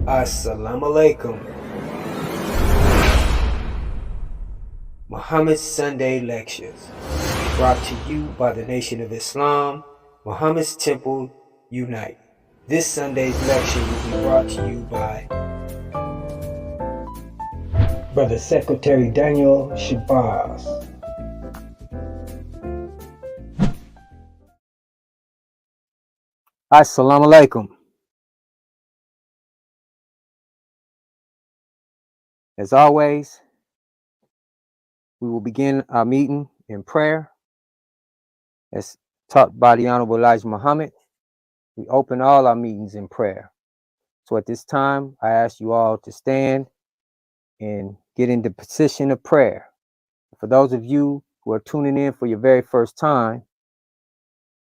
Assalamu alaikum. Muhammad's Sunday Lectures, brought to you by the Nation of Islam, Muhammad's Temple Unite. This Sunday's lecture will be brought to you by Brother Secretary Daniel Shabazz. Assalamu alaikum. As always, we will begin our meeting in prayer. As taught by the Honorable Elijah Muhammad, we open all our meetings in prayer. So at this time, I ask you all to stand and get in the position of prayer. For those of you who are tuning in for your very first time,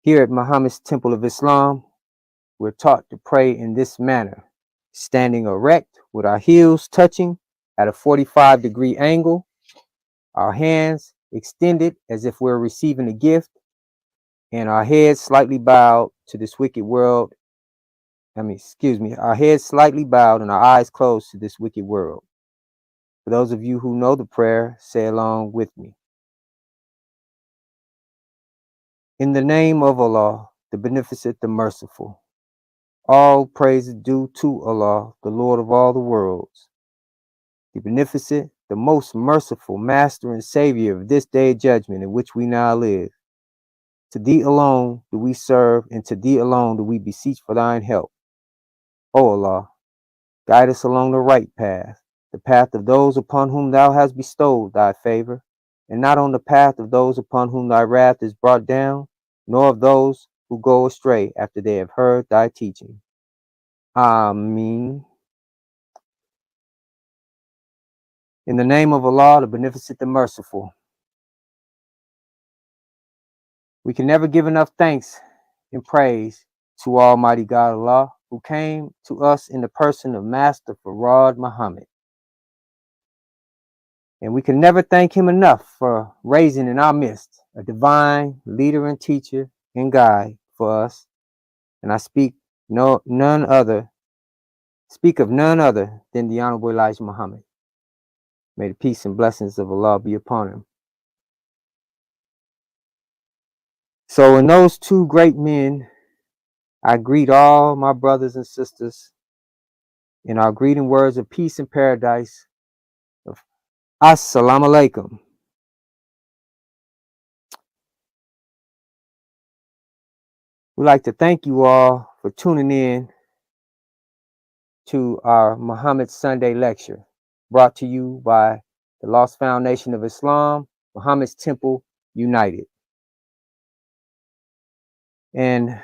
here at Muhammad's Temple of Islam, we're taught to pray in this manner, standing erect with our heels touching at a 45-degree angle, our hands extended as if we're receiving a gift, and our heads slightly bowed to this wicked world. Our heads slightly bowed and our eyes closed to this wicked world. For those of you who know the prayer, say along with me. In the name of Allah, the Beneficent, the Merciful, all praise is due to Allah, the Lord of all the worlds, the Beneficent, the most merciful Master and Savior of this day of judgment in which we now live. To Thee alone do we serve, and to Thee alone do we beseech for Thine help. O Allah, guide us along the right path, the path of those upon whom Thou hast bestowed Thy favor, and not on the path of those upon whom Thy wrath is brought down, nor of those who go astray after they have heard Thy teaching. Ameen. In the name of Allah, the Beneficent, the Merciful. We can never give enough thanks and praise to Almighty God Allah, who came to us in the person of Master Farad Muhammad. And we can never thank him enough for raising in our midst a divine leader and teacher and guide for us. And I speak of none other than the Honorable Elijah Muhammad. May the peace and blessings of Allah be upon him. So in those two great men, I greet all my brothers and sisters in our greeting words of peace and paradise of Assalamu alaikum. We'd like to thank you all for tuning in to our Muhammad Sunday lecture, brought to you by the Lost Foundation of Islam, Muhammad's Temple United. And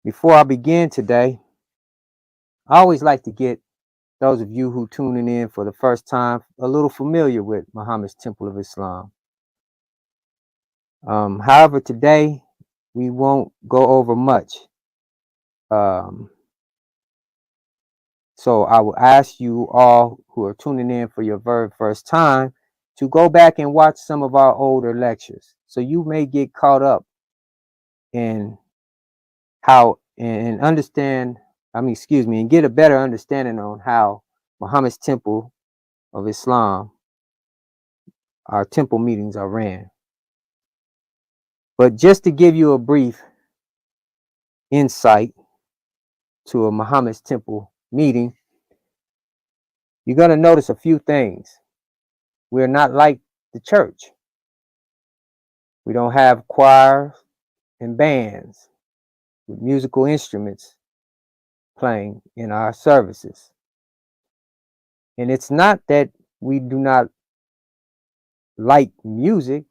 before I begin today, I always like to get those of you who tuning in for the first time a little familiar with Muhammad's Temple of Islam. However, today we won't go over much. So I will ask you all who are tuning in for your very first time to go back and watch some of our older lectures, so you may get caught up in how and understand, and get a better understanding on how Muhammad's Temple of Islam, our temple meetings are ran. But just to give you a brief insight to a Muhammad's Temple meeting, you're going to notice a few things. We're not like the church. We don't have choirs and bands with musical instruments playing in our services. And it's not that we do not like music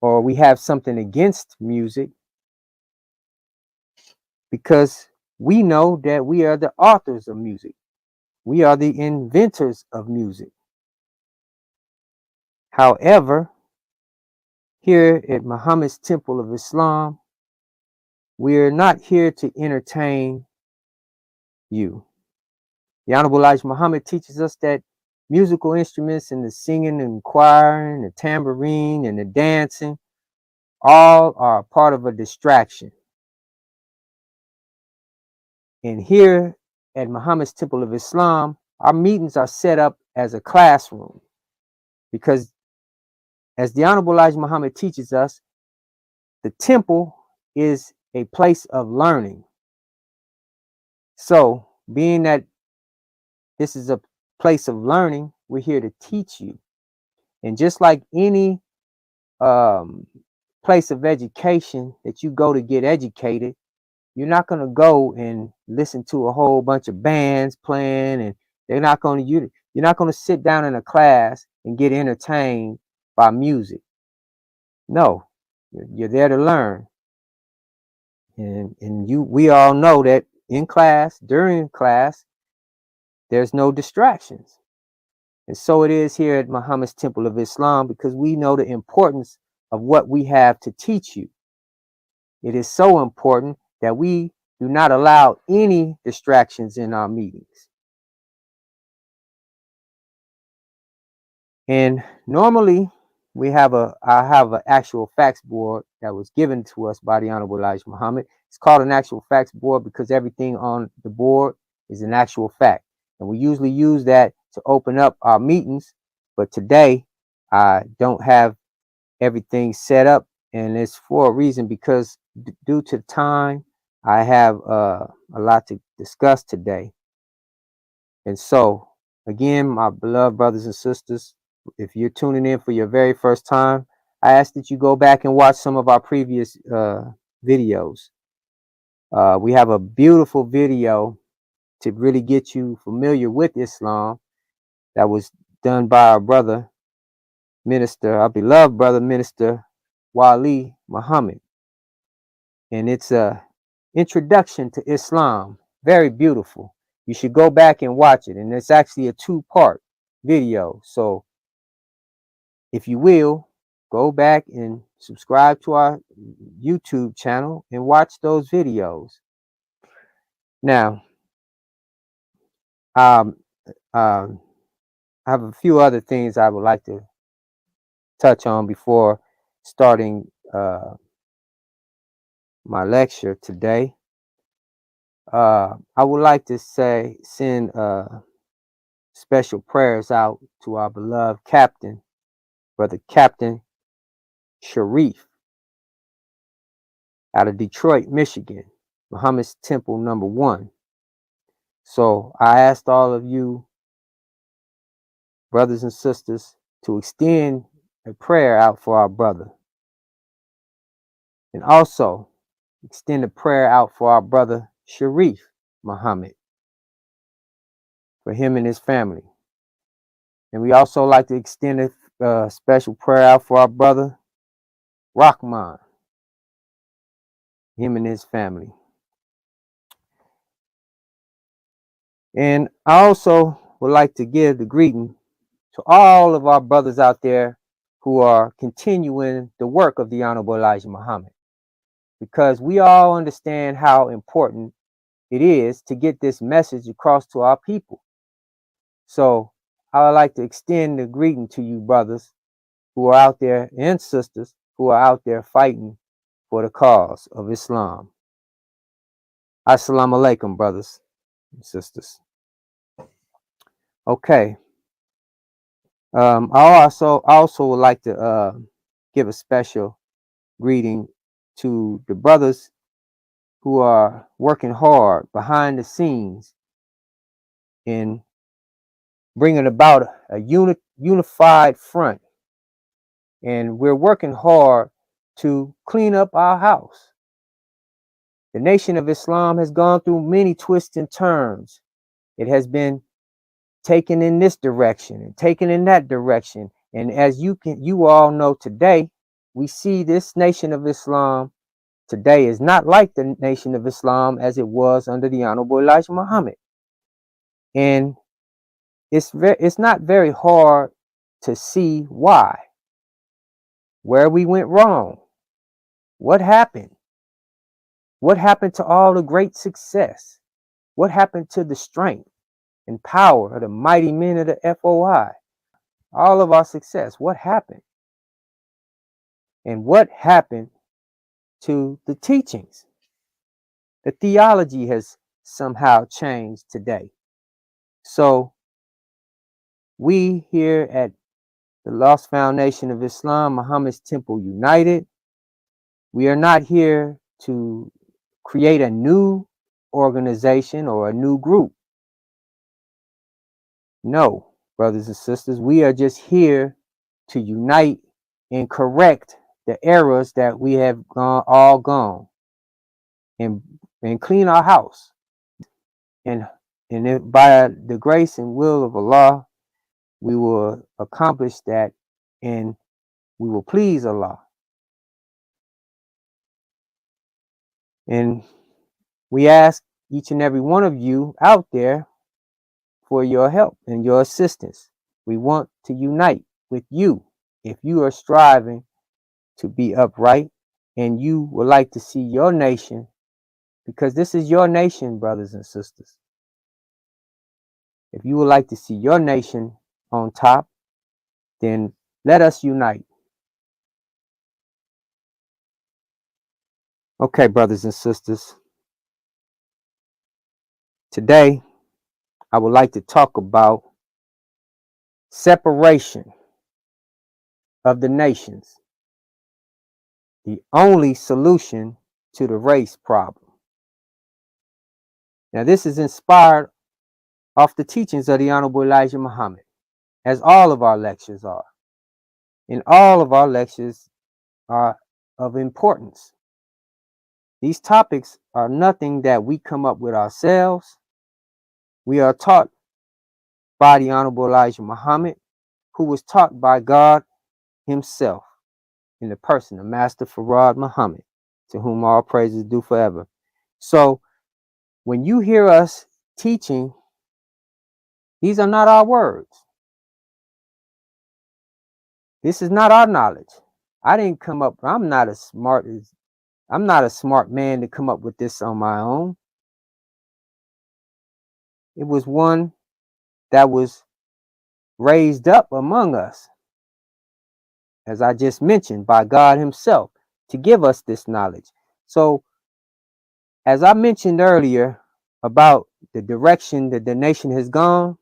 or we have something against music, because we know that we are the authors of music. We are the inventors of music. However, here at Muhammad's Temple of Islam, we are not here to entertain you. The Honorable Elijah Muhammad teaches us that musical instruments and the singing and choiring, the tambourine and the dancing, all are part of a distraction. And here at Muhammad's Temple of Islam, our meetings are set up as a classroom because, as the Honorable Elijah Muhammad teaches us, the temple is a place of learning. So, being that this is a place of learning, we're here to teach you. And just like any place of education that you go to get educated, you're not going to go and listen to a whole bunch of bands playing, and you're not going to sit down in a class and get entertained by music. No, you're there to learn. And we all know that in class, during class, there's no distractions. And so it is here at Muhammad's Temple of Islam, because we know the importance of what we have to teach you. It is so important that we do not allow any distractions in our meetings. And normally I have an actual facts board that was given to us by the Honorable Elijah Muhammad. It's called an actual facts board because everything on the board is an actual fact. And we usually use that to open up our meetings. But today I don't have everything set up, and it's for a reason, because due to time, I have a lot to discuss today. And so, again, my beloved brothers and sisters, if you're tuning in for your very first time, I ask that you go back and watch some of our previous videos. We have a beautiful video to really get you familiar with Islam that was done by our beloved brother minister Wali Muhammad. And it's a introduction to Islam. Very beautiful. You should go back and watch it. And it's actually a 2-part video. So if you will, go back and subscribe to our YouTube channel and watch those videos. Now, I have a few other things I would like to touch on before starting my lecture today. I would like to send special prayers out to our beloved captain, Brother Captain Sharif, out of Detroit, Michigan, Muhammad's Temple number 1. So I asked all of you, brothers and sisters, to extend a prayer out for our brother. And also extend a prayer out for our brother Sharif Muhammad, for him and his family. And we also like to extend a special prayer out for our brother Rahman, him and his family. And I also would like to give the greeting to all of our brothers out there who are continuing the work of the Honorable Elijah Muhammad, because we all understand how important it is to get this message across to our people. So I would like to extend the greeting to you brothers who are out there, and sisters who are out there fighting for the cause of Islam. Assalamu alaikum, brothers and sisters. Okay. I also would like to give a special greeting to the brothers who are working hard behind the scenes in bringing about a unified front. And we're working hard to clean up our house. The Nation of Islam has gone through many twists and turns. It has been taken in this direction and taken in that direction. And as you all know today, we see this Nation of Islam today is not like the Nation of Islam as it was under the Honorable Elijah Muhammad. And it's not very hard to see why, where we went wrong, what happened to all the great success, what happened to the strength and power of the mighty men of the FOI, all of our success, what happened? And what happened to the teachings? The theology has somehow change today. So we here at the Lost Foundation of Islam, Muhammad's Temple United, we are not here to create a new organization or a new group. No, brothers and sisters, we are just here to unite and correct the errors that we have all gone and clean our house. And by the grace and will of Allah, we will accomplish that and we will please Allah. And we ask each and every one of you out there for your help and your assistance. We want to unite with you. If you are striving to be upright and you would like to see your nation, because this is your nation, brothers and sisters. If you would like to see your nation on top, then let us unite. Okay, brothers and sisters. Today, I would like to talk about separation of the nations, the only solution to the race problem. Now, this is inspired off the teachings of the Honorable Elijah Muhammad, as all of our lectures are. And all of our lectures are of importance. These topics are nothing that we come up with ourselves. We are taught by the Honorable Elijah Muhammad, who was taught by God himself in the person of Master Farad Muhammad, to whom all praises due forever. So when you hear us teaching, these are not our words. This is not our knowledge. I didn't come up, I'm not a smart man to come up with this on my own. It was one that was raised up among us, as I just mentioned, by God himself to give us this knowledge. So as I mentioned earlier about the direction that the nation has gone,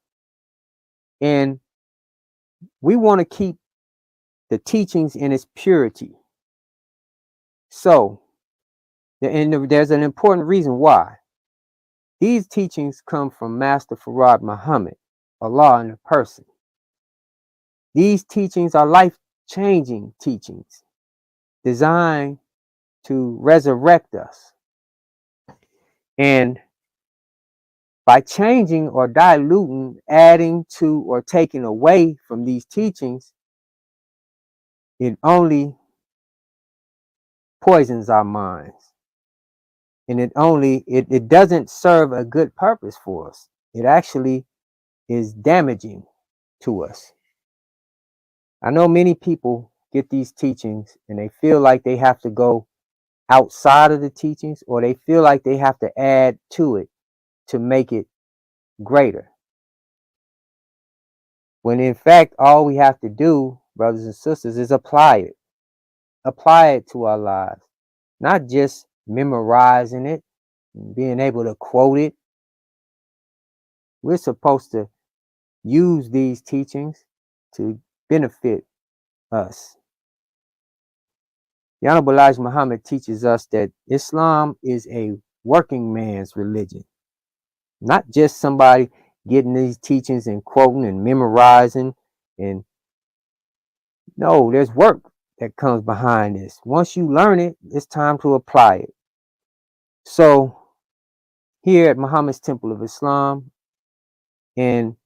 and we want to keep the teachings in its purity. So, and there's an important reason why. These teachings come from Master Farad Muhammad, Allah in a person. These teachings are life-changing teachings designed to resurrect us. And by changing or diluting, adding to, or taking away from these teachings, it only poisons our minds. And it doesn't serve a good purpose for us. It actually is damaging to us. I know many people get these teachings and they feel like they have to go outside of the teachings, or they feel like they have to add to it to make it greater. When in fact, all we have to do, brothers and sisters, is apply it. Apply it to our lives. Not just memorizing it, and being able to quote it. We're supposed to use these teachings to benefit us. The Honorable Elijah Muhammad teaches us that Islam is a working man's religion. Not just somebody getting these teachings and quoting and memorizing. And no, there's work that comes behind this. Once you learn it, it's time to apply it. So here at Muhammad's Temple of Islam, and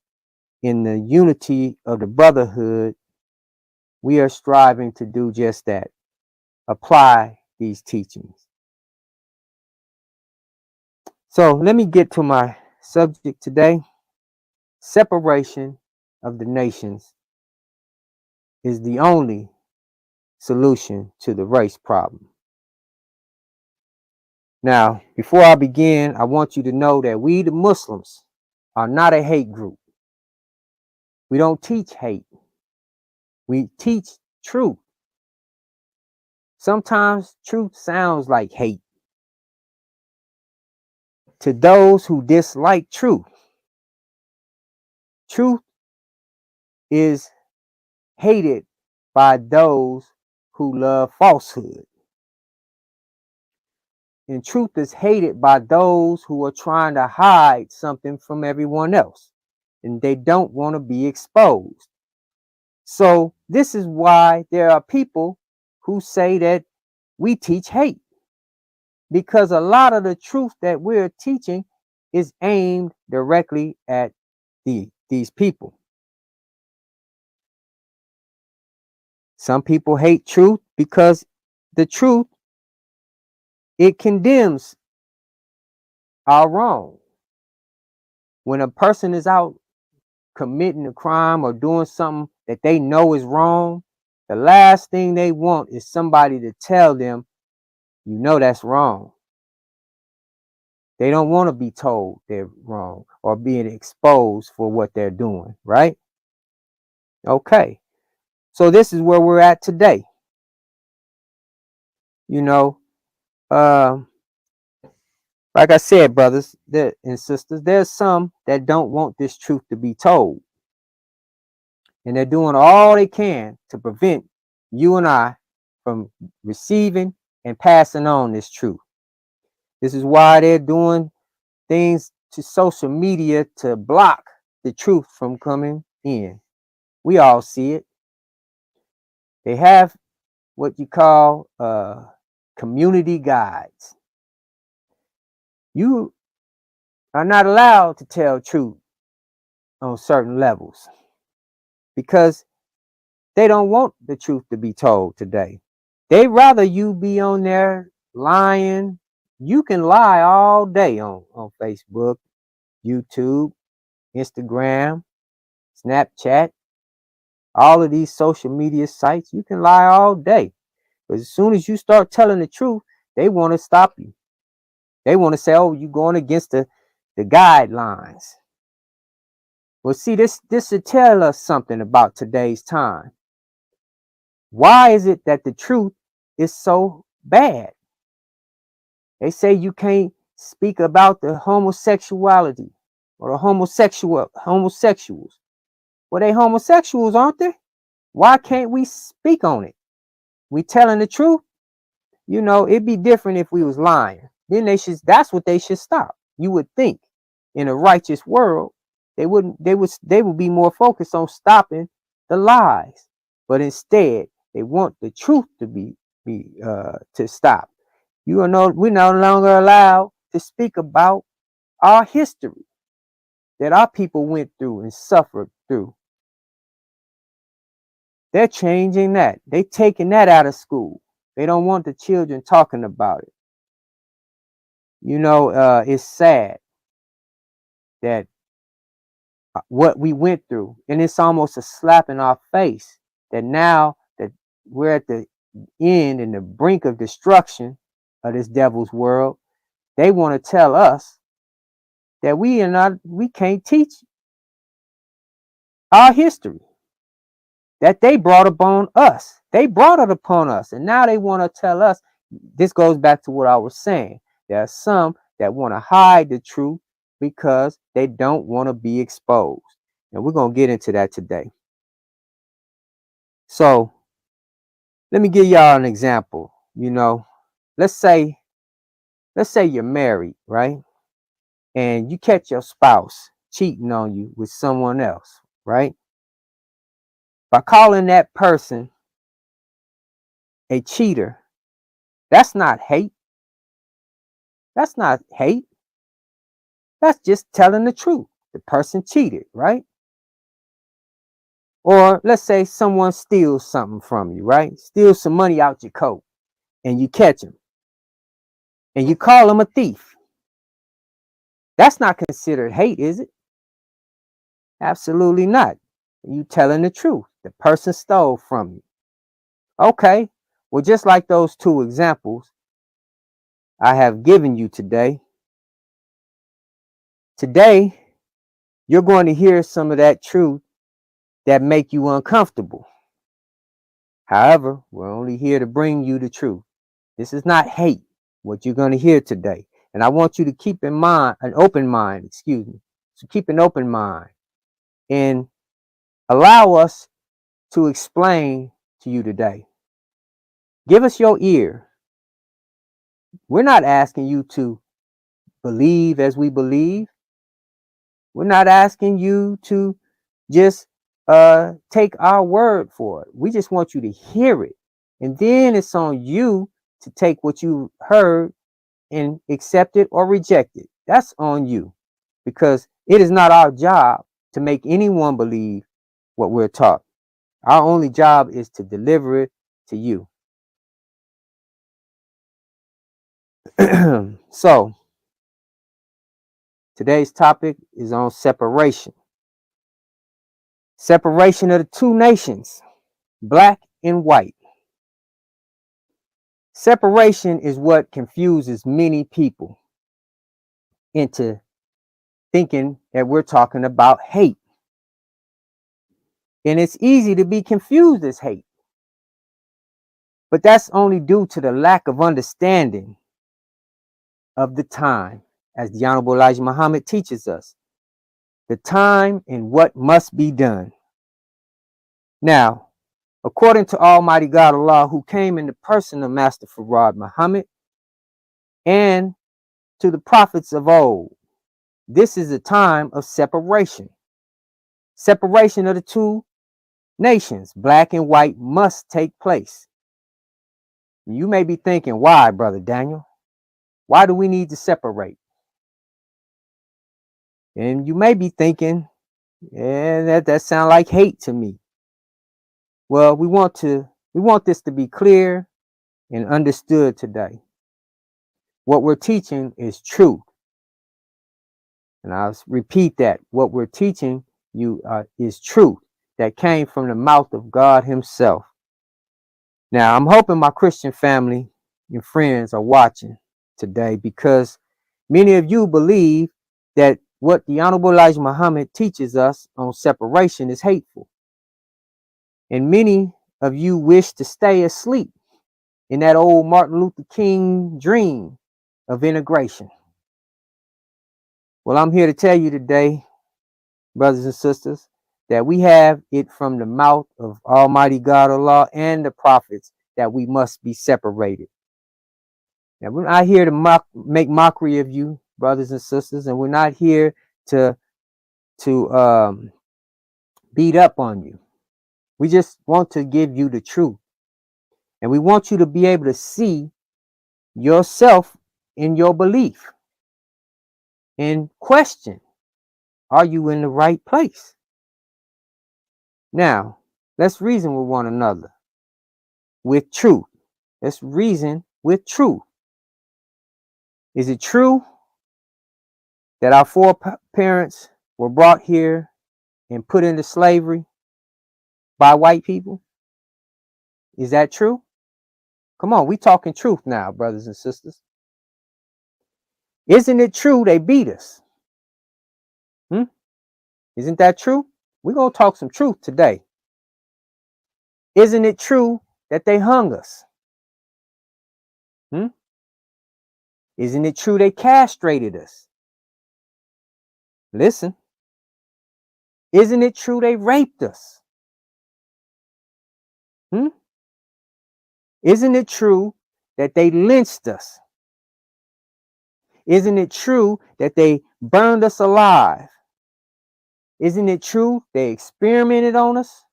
in the unity of the brotherhood, we are striving to do just that. Apply these teachings. So let me get to my subject today. Separation of the nations is the only solution to the race problem. Now, before I begin, I want you to know that we, the Muslims, are not a hate group. We don't teach hate. We teach truth. Sometimes truth sounds like hate. to those who dislike truth. Truth is hated by those who love falsehood. And truth is hated by those who are trying to hide something from everyone else. And they don't want to be exposed. So this is why there are people who say that we teach hate. Because a lot of the truth that we're teaching is aimed directly at these people. Some people hate truth because the truth, it condemns our wrong. When a person is out committing a crime or doing something that they know is wrong, the last thing they want is somebody to tell them, you know, that's wrong. They don't want to be told they're wrong or being exposed for what they're doing, right? Okay. So this is where we're at today. You know, like I said, brothers and sisters, there's some that don't want this truth to be told. And they're doing all they can to prevent you and I from receiving and passing on this truth. This is why they're doing things to social media to block the truth from coming in. We all see it. They have what you call community guides. You are not allowed to tell truth on certain levels because they don't want the truth to be told today. They rather you be on there lying. You can lie all day on Facebook, YouTube, Instagram, Snapchat, all of these social media sites. You can lie all day. But as soon as you start telling the truth, they want to stop you. They want to say, oh, you're going against the guidelines. Well, see, this should tell us something about today's time. Why is it that the truth is so bad? They say you can't speak about the homosexuality or the homosexuals. Well, they homosexuals, aren't they? Why can't we speak on it? We telling the truth. You know, it'd be different if we was lying. Then that's what they should stop. You would think in a righteous world, they would be more focused on stopping the lies. But instead, they want the truth to to stop. We're no longer allowed to speak about our history that our people went through and suffered through. They're changing that. They're taking that out of school. They don't want the children talking about it. You know, it's sad that what we went through, and it's almost a slap in our face that now that we're at the end and the brink of destruction of this devil's world, they want to tell us that we can't teach our history that they brought upon us. They brought it upon us, and now they want to tell us. This goes back to what I was saying. There are some that want to hide the truth because they don't want to be exposed. And we're going to get into that today. So let me give y'all an example. You know, let's say you're married, right? And you catch your spouse cheating on you with someone else, right? By calling that person a cheater, that's not hate. That's not hate. That's just telling the truth. The person cheated, right? Or let's say someone steals something from you, right? Steals some money out your coat and you catch him and you call him a thief. That's not considered hate, is it? Absolutely not. You telling the truth. The person stole from you. Okay. Well, just like those two examples I have given you today, you're going to hear some of that truth that make you uncomfortable. However, we're only here to bring you the truth. This is not hate, what you're going to hear today. And I want you to keep in mind, an open mind, excuse me. So keep an open mind and allow us to explain to you today. Give us your ear. We're not asking you to believe as we believe. We're not asking you to just take our word for it. We just want you to hear it. And then it's on you to take what you heard and accept it or reject it. That's on you, because it is not our job to make anyone believe what we're taught. Our only job is to deliver it to you. So today's topic is on separation. Separation of the two nations, black and white. Separation is what confuses many people into thinking that we're talking about hate. And it's easy to be confused as hate. But that's only due to the lack of understanding of the time, as the Honorable Elijah Muhammad teaches us. The time and what must be done. Now, according to Almighty God Allah, who came in the person of Master Farad Muhammad, and to the prophets of old, this is a time of separation. Separation of the two nations, black and white, must take place. You may be thinking, why, Brother Daniel? Why do we need to separate? And you may be thinking, yeah, that sounds like hate to me. Well, we want this to be clear and understood today. What we're teaching is truth. And I'll repeat that. What we're teaching you is truth that came from the mouth of God himself. Now, I'm hoping my Christian family and friends are watching today, because many of you believe that what the Honorable Elijah Muhammad teaches us on separation is hateful. And many of you wish to stay asleep in that old Martin Luther King dream of integration. Well, I'm here to tell you today, brothers and sisters, that we have it from the mouth of Almighty God Allah and the prophets that we must be separated. Now, we're not here to make mockery of you, brothers and sisters, and we're not here to beat up on you. We just want to give you the truth. And we want you to be able to see yourself in your belief and question, are you in the right place? Now, let's reason with one another with truth. Let's reason with truth. Is it true that our foreparents were brought here and put into slavery by white people? Is that true? Come on, we talking truth now, brothers and sisters. Isn't it true they beat us? Isn't that true? We're going to talk some truth today. Isn't it true that they hung us? Isn't it true they castrated us? Listen. Isn't it true they raped us? Isn't it true that they lynched us? Isn't it true that they burned us alive? Isn't it true they experimented on us?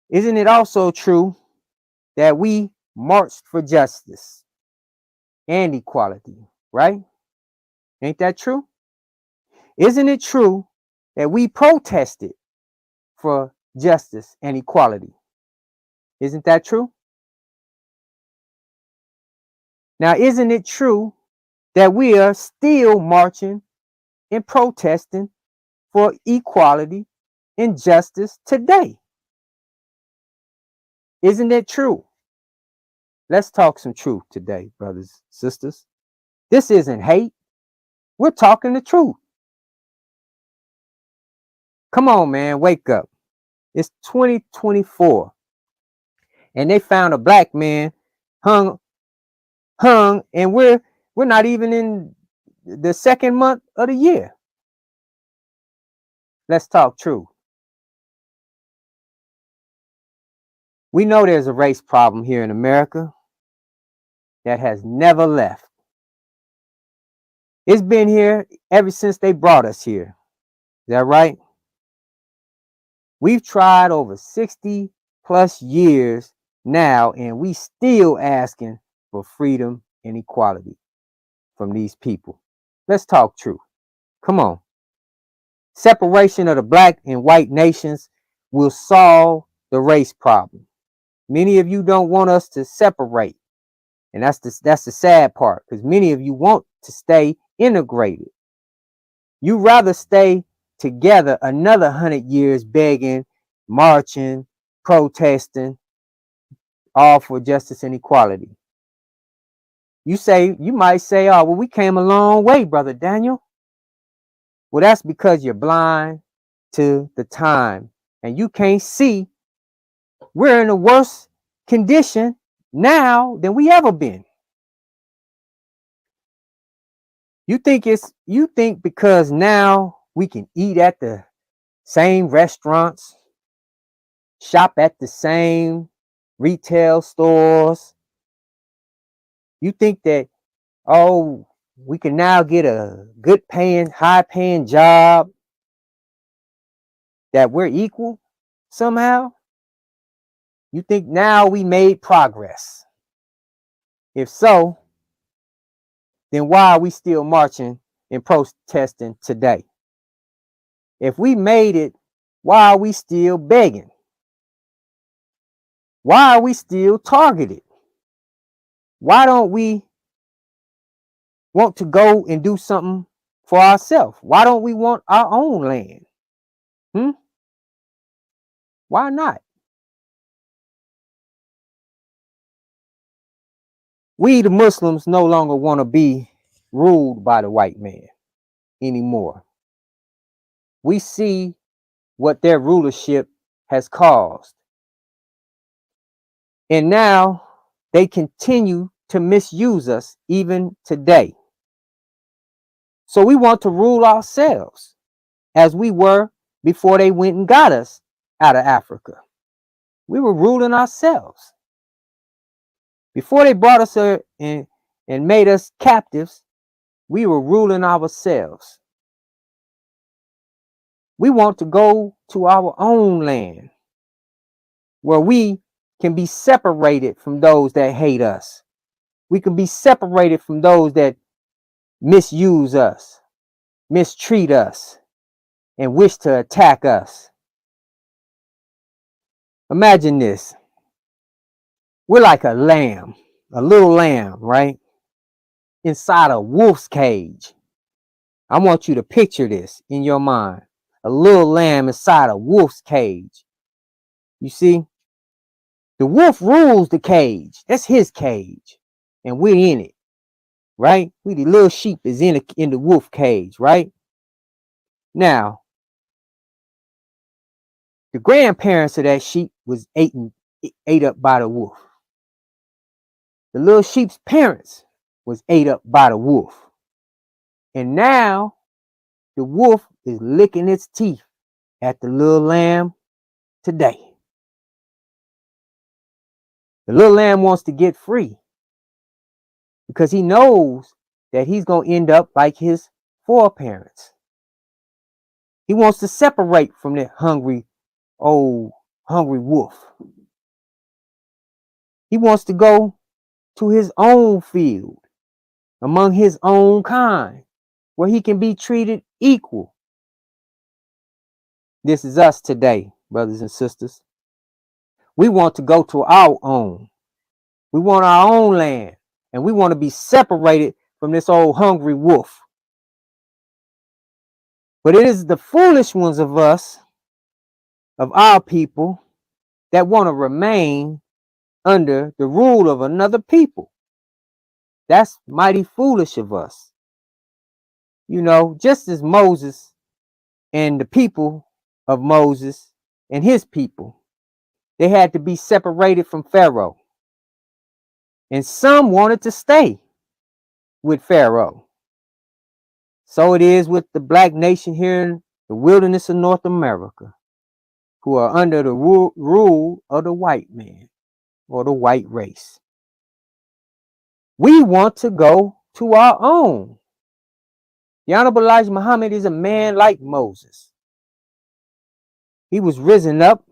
Isn't it also true that we marched for justice and equality, right? Ain't that true? Isn't it true that we protested for justice and equality? Isn't that true? Now, isn't it true that we are still marching and protesting for equality and justice today? Isn't it true? Let's talk some truth today, brothers and sisters. This isn't hate. We're talking the truth. Come on, man, wake up. It's 2024. And they found a black man hung, and we're not even in the second month of the year. Let's talk true. We know there's a race problem here in America that has never left. It's been here ever since they brought us here. Is that right? We've tried over 60 plus years now, and we still asking for freedom and equality from these people. Let's talk true. Come on. Separation of the black and white nations will solve the race problem. Many of you don't want us to separate. And that's the sad part, because many of you want to stay integrated. You rather stay together another 100 years begging, marching, protesting, all for justice and equality. You might say, oh, well, we came a long way, Brother Daniel. Well, that's because you're blind to the time and you can't see we're in a worse condition now than we ever been. You think because now we can eat at the same restaurants, shop at the same retail stores. You think that, oh, we can now get a good paying, high paying job, that we're equal somehow? You think now we made progress? If so, then why are we still marching and protesting today? If we made it, why are we still begging? Why are we still targeted? Why don't we want to go and do something for ourselves? Why don't we want our own land? Why not? We, the Muslims, no longer want to be ruled by the white man anymore. We see what their rulership has caused. And now they continue to misuse us even today. So we want to rule ourselves as we were before they went and got us out of Africa. We were ruling ourselves. Before they brought us here and made us captives, we were ruling ourselves. We want to go to our own land where we can be separated from those that hate us. We can be separated from those that misuse us, mistreat us, and wish to attack us. Imagine this. We're like a lamb, a little lamb, right? Inside a wolf's cage. I want you to picture this in your mind. A little lamb inside a wolf's cage. You see? The wolf rules the cage. That's his cage. And we're in it, right? We the little sheep is in the wolf cage, right? Now, the grandparents of that sheep was ate up by the wolf. The little sheep's parents was ate up by the wolf. And now the wolf is licking its teeth at the little lamb today. The little lamb wants to get free because he knows that he's going to end up like his foreparents. He wants to separate from that hungry wolf. He wants to go to his own field among his own kind where he can be treated equal. This is us today, brothers and sisters. We want to go to our own. We want our own land, and we want to be separated from this old hungry wolf. But it is the foolish ones of us, of our people, that want to remain under the rule of another people. That's mighty foolish of us. You know, just as Moses and the people of Moses and his people, they had to be separated from Pharaoh. and some wanted to stay with Pharaoh. So it is with the black nation here in the wilderness of North America, who are under the rule of the white man or the white race. We want to go to our own. The Honorable Elijah Muhammad is a man like Moses. He was risen up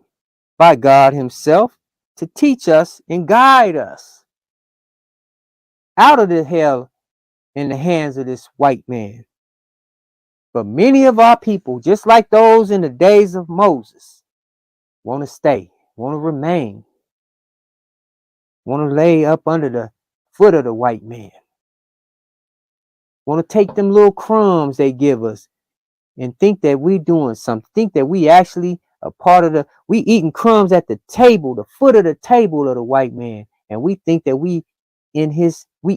by God himself to teach us and guide us out of the hell in the hands of this white man. But many of our people, just like those in the days of Moses, want to stay, want to remain, want to lay up under the foot of the white man, want to take them little crumbs they give us and think that we doing something, think that we actually a part of we eating crumbs at the table, the foot of the table of the white man, and we think that we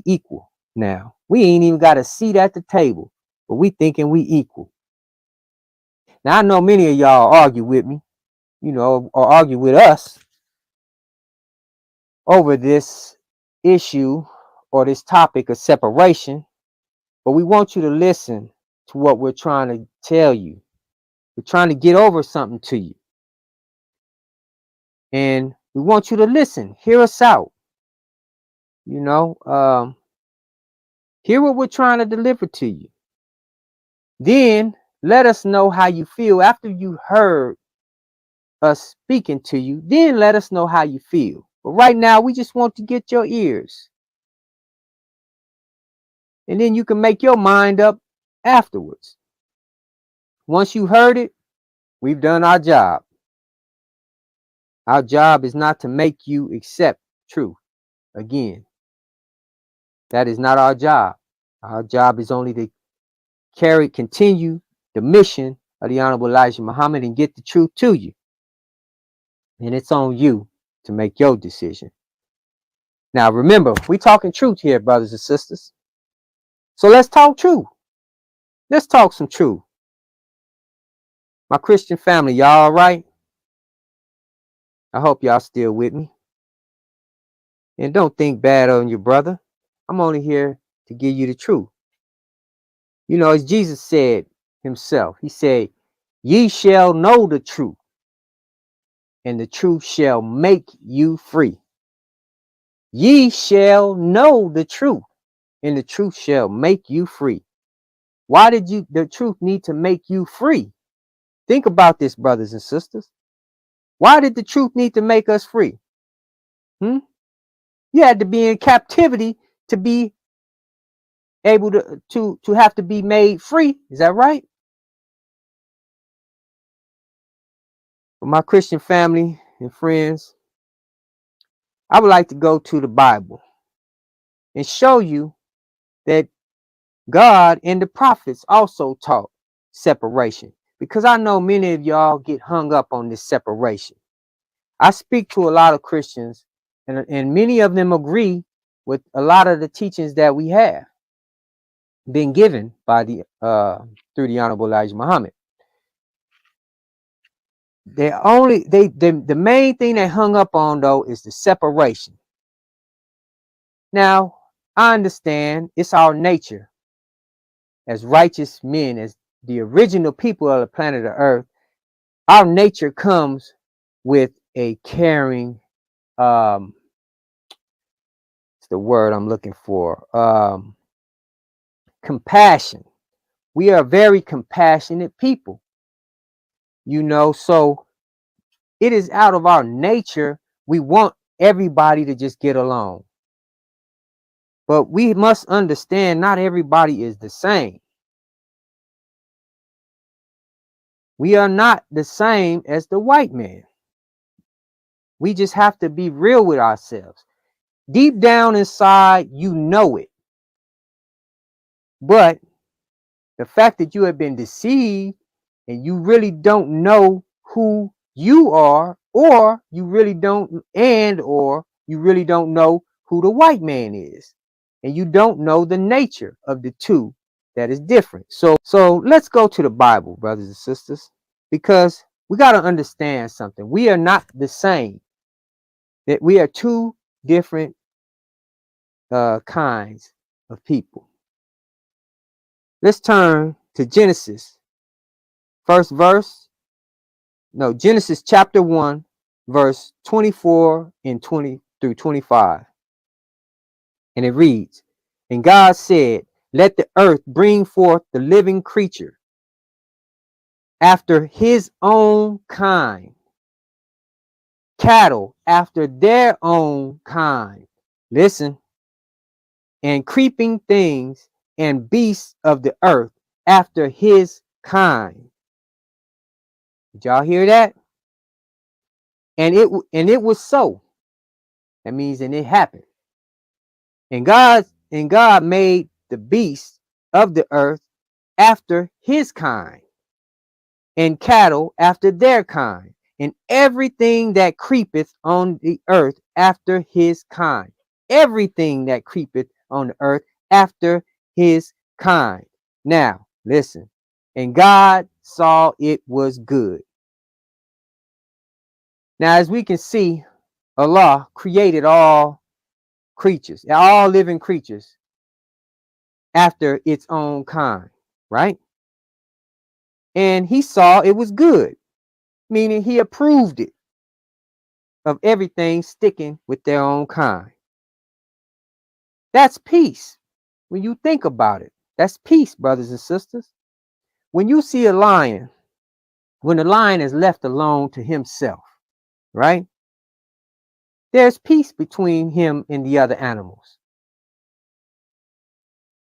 equal now. We ain't even got a seat at the table, but we thinking we equal. Now I know many of y'all argue with me, or argue with us over this issue or this topic of separation, but we want you to listen to what we're trying to tell you. We're trying to get over something to you. And we want you to listen, hear us out. Hear what we're trying to deliver to you. Then let us know how you feel after you heard us speaking to you. Then let us know how you feel. But right now, we just want to get your ears. And then you can make your mind up afterwards. Once you heard it, we've done our job. Our job is not to make you accept truth. Again, that is not our job. Our job is only to continue the mission of the Honorable Elijah Muhammad and get the truth to you. And it's on you to make your decision. Now, remember, we're talking truth here, brothers and sisters. So let's talk truth. Let's talk some truth. My Christian family, y'all all right? I hope y'all still with me. And don't think bad on your brother. I'm only here to give you the truth. As Jesus said himself, he said, ye shall know the truth, and the truth shall make you free. Ye shall know the truth, and the truth shall make you free. Why did the truth need to make you free? Think about this, brothers and sisters. Why did the truth need to make us free? You had to be in captivity to be able to have to be made free. Is that right? For my Christian family and friends, I would like to go to the Bible and show you that God and the prophets also taught separation, because I know many of y'all get hung up on this separation. I speak to a lot of Christians, and many of them agree with a lot of the teachings that we have been given by through the Honorable Elijah Muhammad. The main thing they hung up on, though, is the separation. Now, I understand it's our nature as righteous men, as the original people of the planet of Earth. Our nature comes with a caring, it's the word I'm looking for, compassion. We are very compassionate people, so it is out of our nature. We want everybody to just get along. But we must understand not everybody is the same. We are not the same as the white man. We just have to be real with ourselves. Deep down inside, you know it. But the fact that you have been deceived and you really don't know who you are, or you really don't know who the white man is, and you don't know the nature of the two that is different. So let's go to the Bible, brothers and sisters, because we got to understand something. We are not the same. That we are two different kinds of people. Let's turn to Genesis. Genesis chapter 1, verse 24 and 20 through 25. And it reads, "And God said, let the earth bring forth the living creature after his own kind, cattle after their own kind." Listen. "And creeping things and beasts of the earth after his kind." Did y'all hear that? And it was so. That means, and it happened. And God made the beasts of the earth after his kind, and cattle after their kind, and everything that creepeth on the earth after his kind. Everything that creepeth on the earth after his kind. Now, listen. "And God saw it was good." Now, as we can see, Allah created all creatures, all living creatures, after its own kind, right? And he saw it was good, meaning he approved it, of everything sticking with their own kind. That's peace. When you think about it, that's peace, brothers and sisters. When you see a lion, when the lion is left alone to himself, right? There's peace between him and the other animals.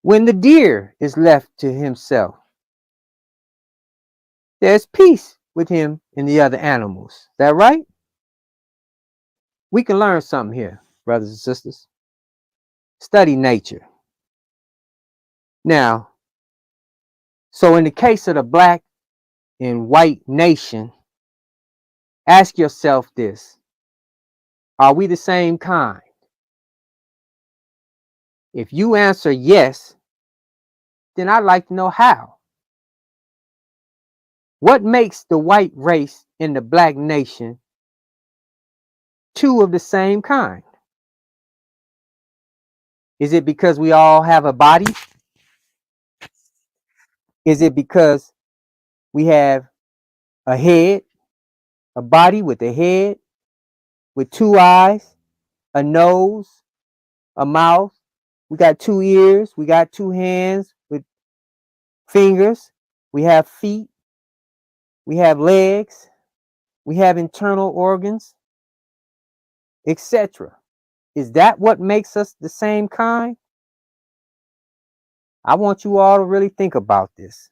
When the deer is left to himself, there's peace with him and the other animals. Is that right? We can learn something here, brothers and sisters. Study nature. Now, so in the case of the black and white nation, ask yourself this: are we the same kind? If you answer yes, then I'd like to know how. What makes the white race and the black nation two of the same kind? Is it because we all have a body? Is it because we have a head, a body with a head, with two eyes, a nose, a mouth? We got two ears, we got two hands with fingers, we have feet, we have legs, we have internal organs, etc. Is that what makes us the same kind? I want you all to really think about this.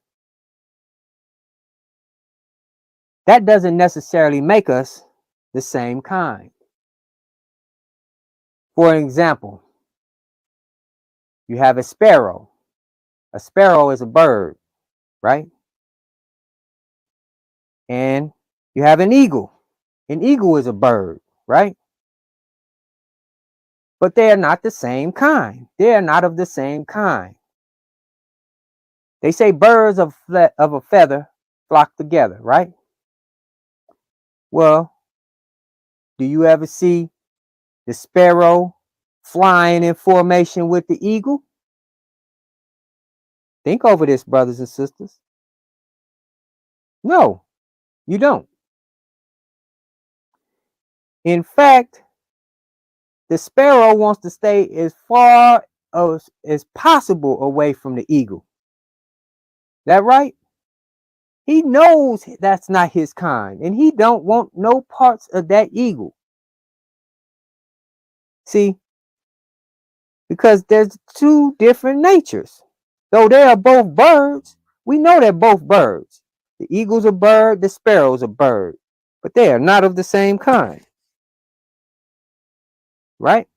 That doesn't necessarily make us the same kind. For example, you have a sparrow. A sparrow is a bird, right? And you have an eagle. An eagle is a bird, right? But they are not the same kind. They are not of the same kind. They say birds of a feather flock together, right? Well, do you ever see the sparrow flying in formation with the eagle? Think over this, brothers and sisters. No, you don't. In fact, the sparrow wants to stay as far as possible away from the eagle. That right? He knows that's not his kind, and he don't want no parts of that eagle. See, because there's two different natures. Though they are both birds, we know they're both birds. The eagle's a bird, the sparrow's a bird, but they are not of the same kind. Right?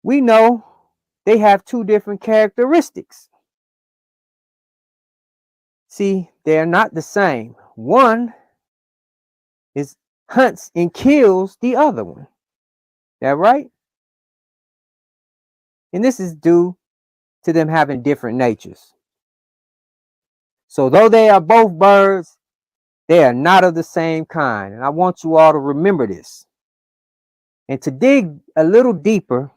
We know they have two different characteristics. See, they are not the same. One is hunts and kills the other one. That right? And this is due to them having different natures. So though they are both birds, they are not of the same kind. And I want you all to remember this. And to dig a little deeper,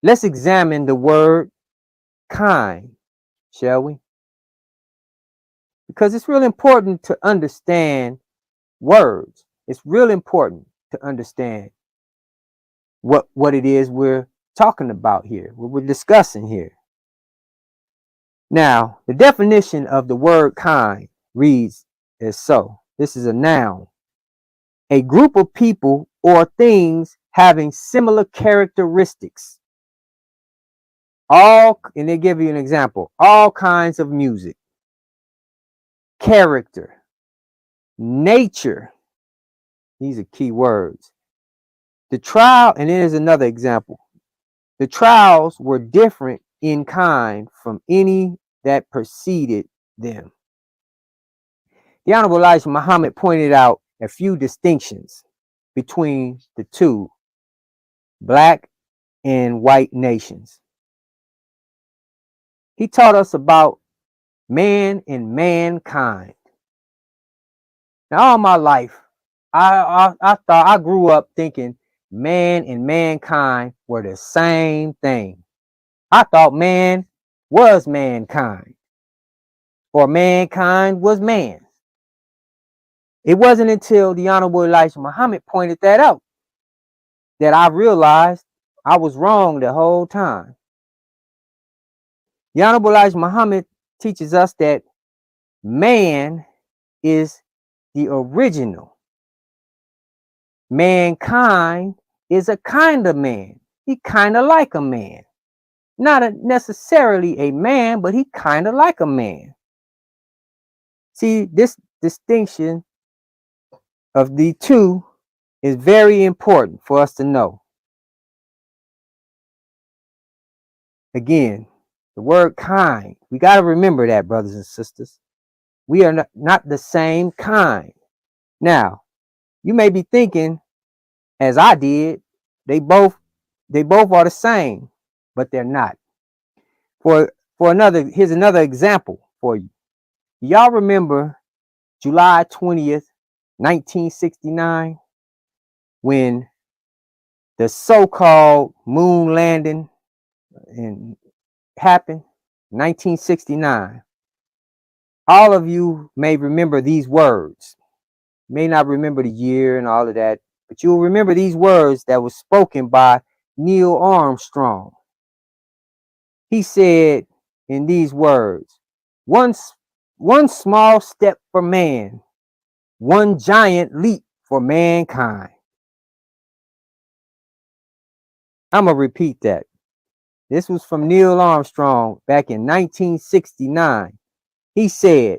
let's examine the word kind, shall we? Because it's real important to understand words. It's real important to understand what it is we're talking about here, what we're discussing here. Now, the definition of the word kind reads as so. This is a noun. A group of people or things having similar characteristics. And they give you an example, all kinds of music, character, nature. These are key words. The trial, and here's another example. The trials were different in kind from any that preceded them. The Honorable Elijah Muhammad pointed out a few distinctions between the two black and white nations. He taught us about man and mankind. Now, all my life, I grew up thinking man and mankind were the same thing. I thought man was mankind, or mankind was man. It wasn't until the Honorable Elijah Muhammad pointed that out that I realized I was wrong the whole time. The Honorable Elijah Muhammad teaches us that man is the original. Mankind is a kind of man. He kind of like a man. Not necessarily a man, but he kind of like a man. See, this distinction of the two is very important for us to know. Again, the word kind, we got to remember that, brothers and sisters. We are not the same kind. Now, you may be thinking, as I did, they both are the same, but they're not. Here's another example for you. Y'all remember July 20th, 1969, when the so-called moon landing happened? 1969. All of you may remember these words. May not remember the year and all of that, but you'll remember these words that were spoken by Neil Armstrong. He said in these words, one small step for man, one giant leap for mankind. I'm going to repeat that. This was from Neil Armstrong back in 1969. He said,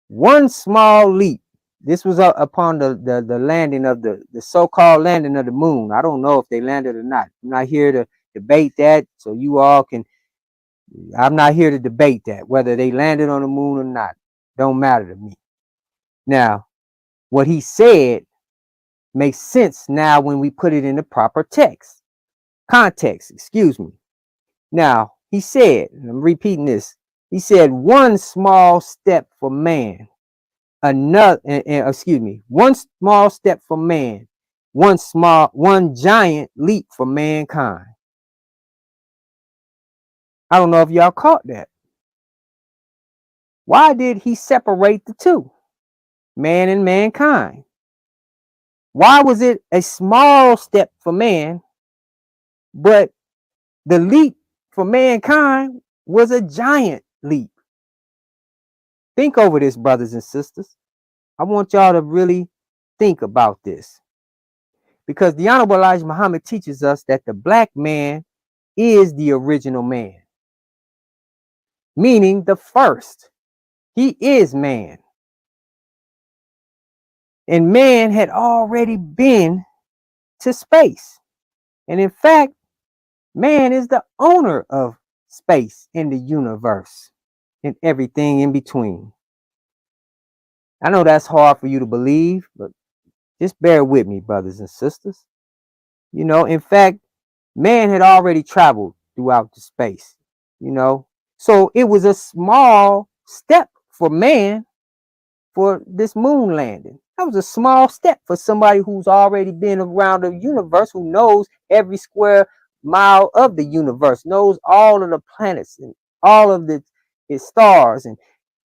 one small leap. This was upon the landing of the so-called landing of the moon. I don't know if they landed or not. I'm not here to debate that, so you all can. I'm not here to debate that, whether they landed on the moon or not. Don't matter to me. Now, what he said makes sense now when we put it in the proper context, excuse me. Now, he said, and I'm repeating this, he said, one small step for man, one small step for man, one giant leap for mankind. I don't know if y'all caught that. Why did he separate the two, man and mankind? Why was it a small step for man, but the leap for mankind was a giant leap? Think over this, brothers and sisters. I want y'all to really think about this, because the Honorable Elijah Muhammad teaches us that the black man is the original man, meaning the first. He is man. And man had already been to space. And in fact, man is the owner of space in the universe and everything in between. I know that's hard for you to believe, but just bear with me, brothers and sisters. You know, in fact, man had already traveled throughout the space, you know. So it was a small step for man for this moon landing. That was a small step for somebody who's already been around the universe, who knows every square mile of the universe, knows all of the planets and all of its stars. And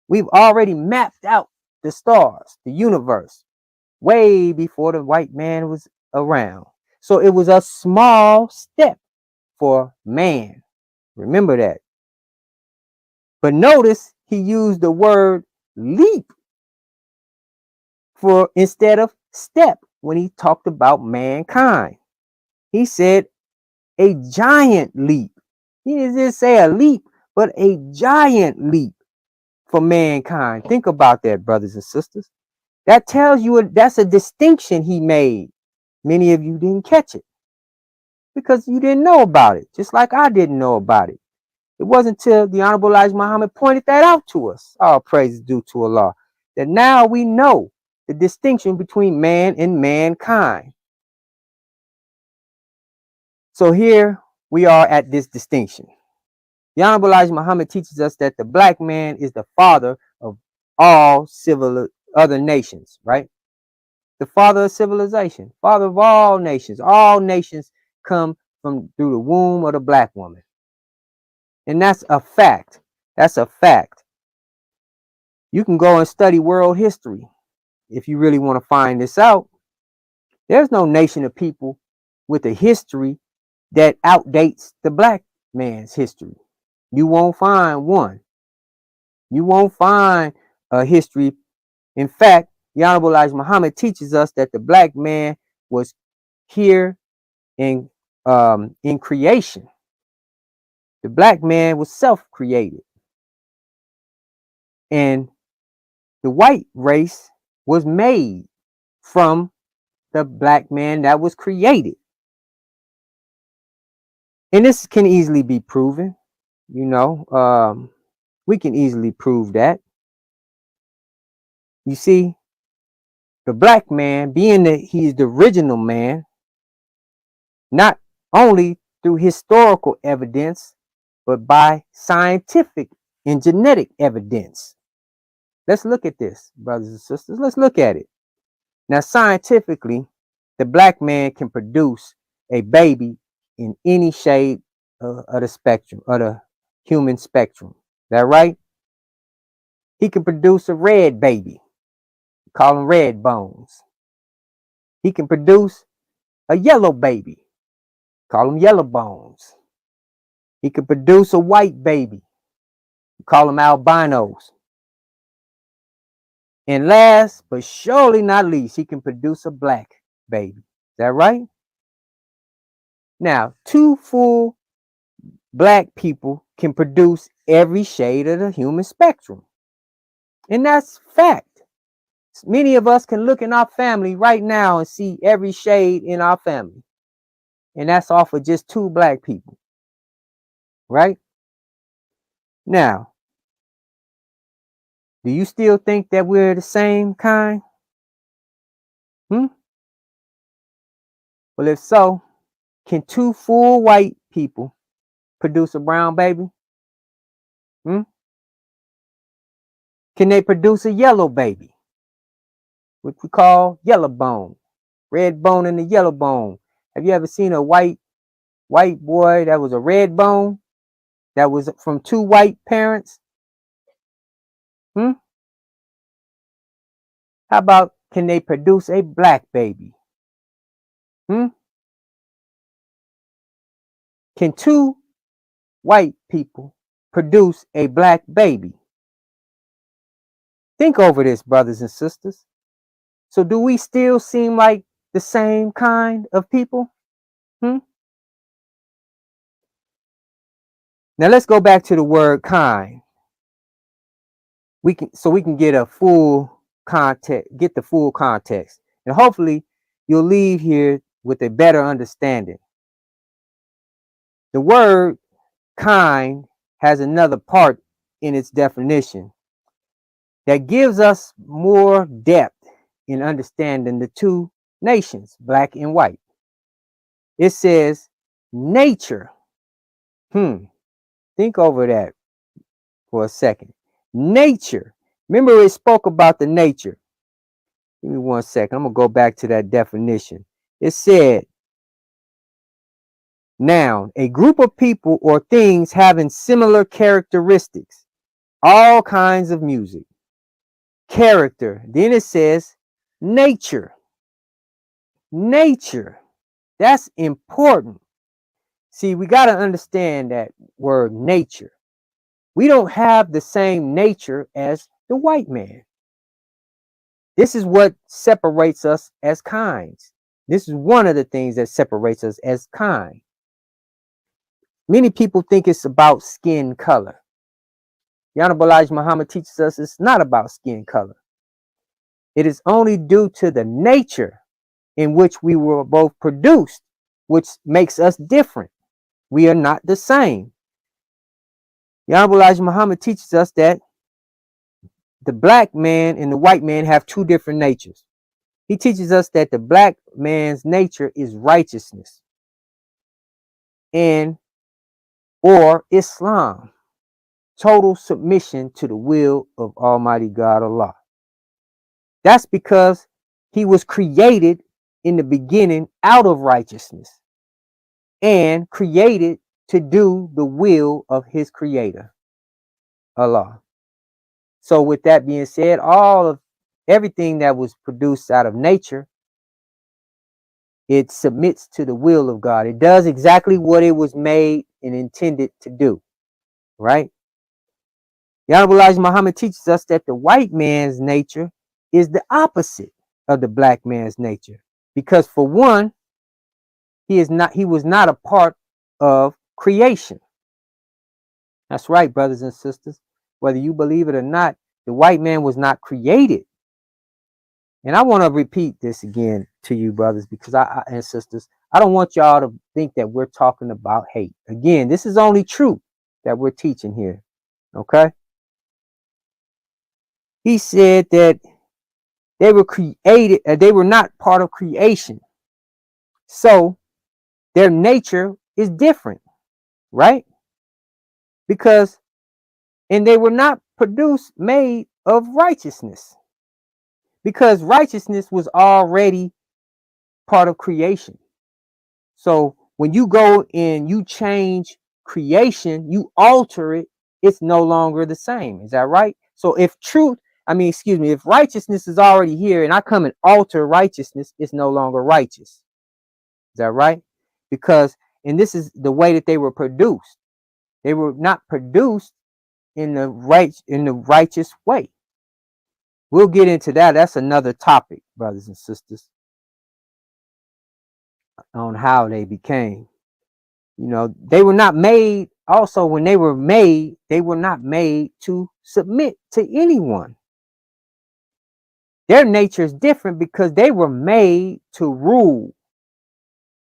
we've already mapped out the stars, the universe, way before the white man was around. So it was a small step for man. Remember that. But notice he used the word leap for instead of step when he talked about mankind. He said a giant leap. He didn't just say a leap, but a giant leap for mankind. Think about that, brothers and sisters. That tells you that's a distinction he made. Many of you didn't catch it because you didn't know about it, just like I didn't know about it. It wasn't until the Honorable Elijah Muhammad pointed that out to us, all praise is due to Allah, that now we know the distinction between man and mankind. So here we are at this distinction. The Honorable Elijah Muhammad teaches us that the black man is the father of all other nations, right? The father of civilization, father of all nations. All nations come from through the womb of the black woman. And that's a fact. That's a fact. You can go and study world history if you really want to find this out. There's no nation of people with a history that outdates the black man's history. You won't find one. You won't find a history. In fact, the Honorable Elijah Muhammad teaches us that the black man was here in creation. The black man was self-created. And the white race was made from the black man that was created. And this can easily be proven. We can easily prove that. You see, the black man, being that he's the original man, not only through historical evidence, but by scientific and genetic evidence. Let's look at this, brothers and sisters. Let's look at it. Now, scientifically, the black man can produce a baby in any shade of the spectrum, of the human spectrum. Is that right? He can produce a red baby. Call them red bones. He can produce a yellow baby. Call them yellow bones. He can produce a white baby. Call them albinos. And last but surely not least, he can produce a black baby. Is that right? Now, 2 full black people can produce every shade of the human spectrum. And that's fact. Many of us can look in our family right now and see every shade in our family. And that's off of just 2 black people. Right? Now, do you still think that we're the same kind? Well, if so, can 2 full white people produce a brown baby? Can they produce a yellow baby? What we call yellow bone, red bone and the yellow bone. Have you ever seen a white boy that was a red bone, that was from 2 white parents? How about, can they produce a black baby? Can 2 white people produce a black baby? Think over this, brothers and sisters. So do we still seem like the same kind of people? Now let's go back to the word kind. We can get a full context, get the full context. And hopefully you'll leave here with a better understanding. The word kind has another part in its definition that gives us more depth in understanding the 2 nations, black and white. It says nature. Think over that for a second. Nature. Remember, it spoke about the nature. Give me 1 second. I'm going to go back to that definition. It said, noun, a group of people or things having similar characteristics. All kinds of music. Character. Then it says nature. Nature. That's important. See, we got to understand that word nature. We don't have the same nature as the white man. This is what separates us as kinds. This is one of the things that separates us as kind. Many people think it's about skin color. The Honorable Elijah Muhammad teaches us it's not about skin color. It is only due to the nature in which we were both produced, which makes us different. We are not the same. The Honorable Elijah Muhammad teaches us that the black man and the white man have two different natures. He teaches us that the black man's nature is righteousness and or Islam, total submission to the will of Almighty God Allah. That's because he was created in the beginning out of righteousness and created to do the will of his creator, Allah. So with that being said, everything that was produced out of nature, it submits to the will of God. It does exactly what it was made and intended to do, right? The Honorable Elijah Muhammad teaches us that the white man's nature is the opposite of the black man's nature. Because for one, he was not a part of creation. That's right, brothers and sisters. Whether you believe it or not, the white man was not created. And I want to repeat this again to you, brothers, because and sisters, I don't want y'all to think that we're talking about hate. Again, this is only truth that we're teaching here. Okay? He said that they were created, they were not part of creation. So their nature is different, right? And they were not made of righteousness. Because righteousness was already part of creation. So when you go and you change creation, you alter it, it's no longer the same. Is that right? So if righteousness is already here and I come and alter righteousness, it's no longer righteous. Is that right? And this is the way that they were produced. They were not produced in the righteous way. We'll get into that. That's another topic, brothers and sisters, on how they became. They were not made, also when they were made, they were not made to submit to anyone. Their nature is different because they were made to rule.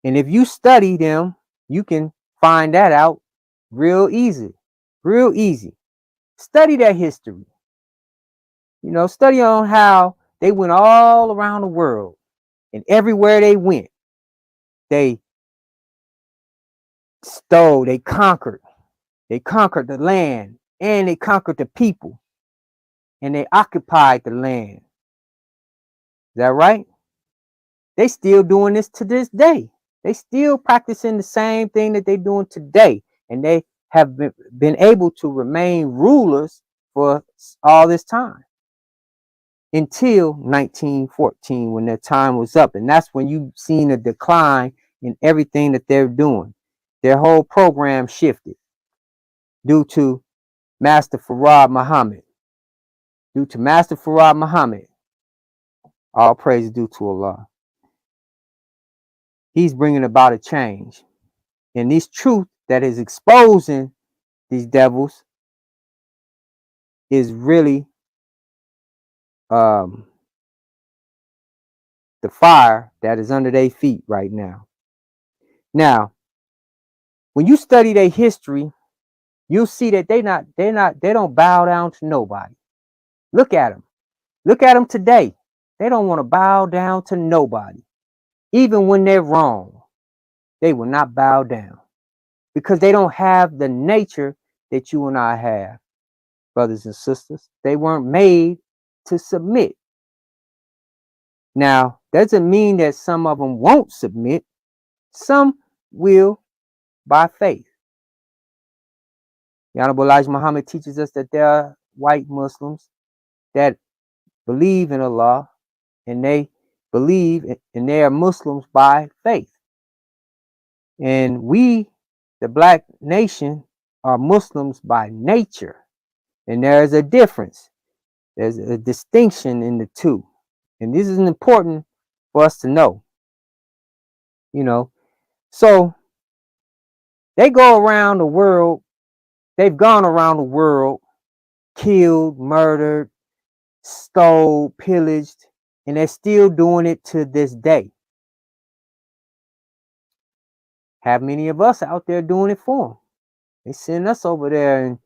And if you study them, you can find that out real easy. Real easy. Study their history. Study on how they went all around the world, and everywhere they went, they stole, they conquered the land, and they conquered the people, and they occupied the land. Is that right? They still doing this to this day. They still practicing the same thing that they're doing today, and they have been able to remain rulers for all this time. Until 1914, when their time was up. And that's when you've seen a decline in everything that they're doing. Their whole program shifted due to Master Farad Muhammad. All praise due to Allah. He's bringing about a change. And this truth that is exposing these devils is really the fire that is under their feet right now. Now, when you study their history, you'll see that they don't bow down to nobody. Look at them. Look at them today. They don't want to bow down to nobody. Even when they're wrong, they will not bow down because they don't have the nature that you and I have, brothers and sisters. They weren't made to submit. Now, doesn't mean that some of them won't submit. Some will by faith. The Honorable Elijah Muhammad teaches us that there are white Muslims that believe in Allah, and they believe and they are Muslims by faith. And we, the black nation, are Muslims by nature. And there is a difference. There's a distinction in the two. And this is important for us to know. So they go around the world, they've gone around the world, killed, murdered, stole, pillaged, and they're still doing it to this day. Have many of us out there doing it for them. They send us over there in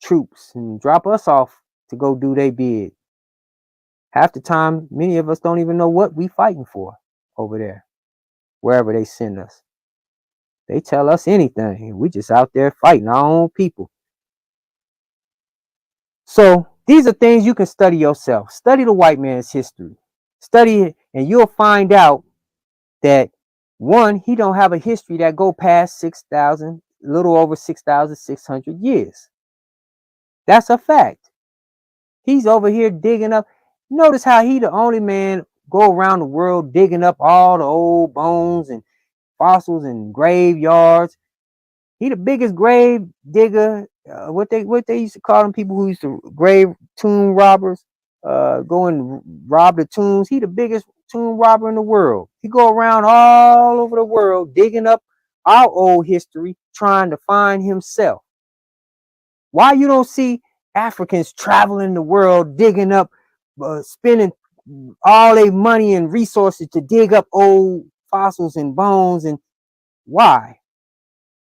troops and drop us off to go do their bid. Half the time, many of us don't even know what we fighting for over there, wherever they send us. They tell us anything, and we just out there fighting our own people. So these are things you can study yourself. Study the white man's history. Study it, and you'll find out that, one, he don't have a history that go past 6,000, a little over 6,600 years. That's a fact. He's over here digging up. Notice how he the only man go around the world digging up all the old bones and fossils and graveyards. He the biggest grave digger. What they used to call them, people who used to grave tomb robbers, go and rob the tombs. He the biggest tomb robber in the world. He go around all over the world digging up our old history, trying to find himself. Why you don't see Africans traveling the world digging up, spending all their money and resources to dig up old fossils and bones? And why?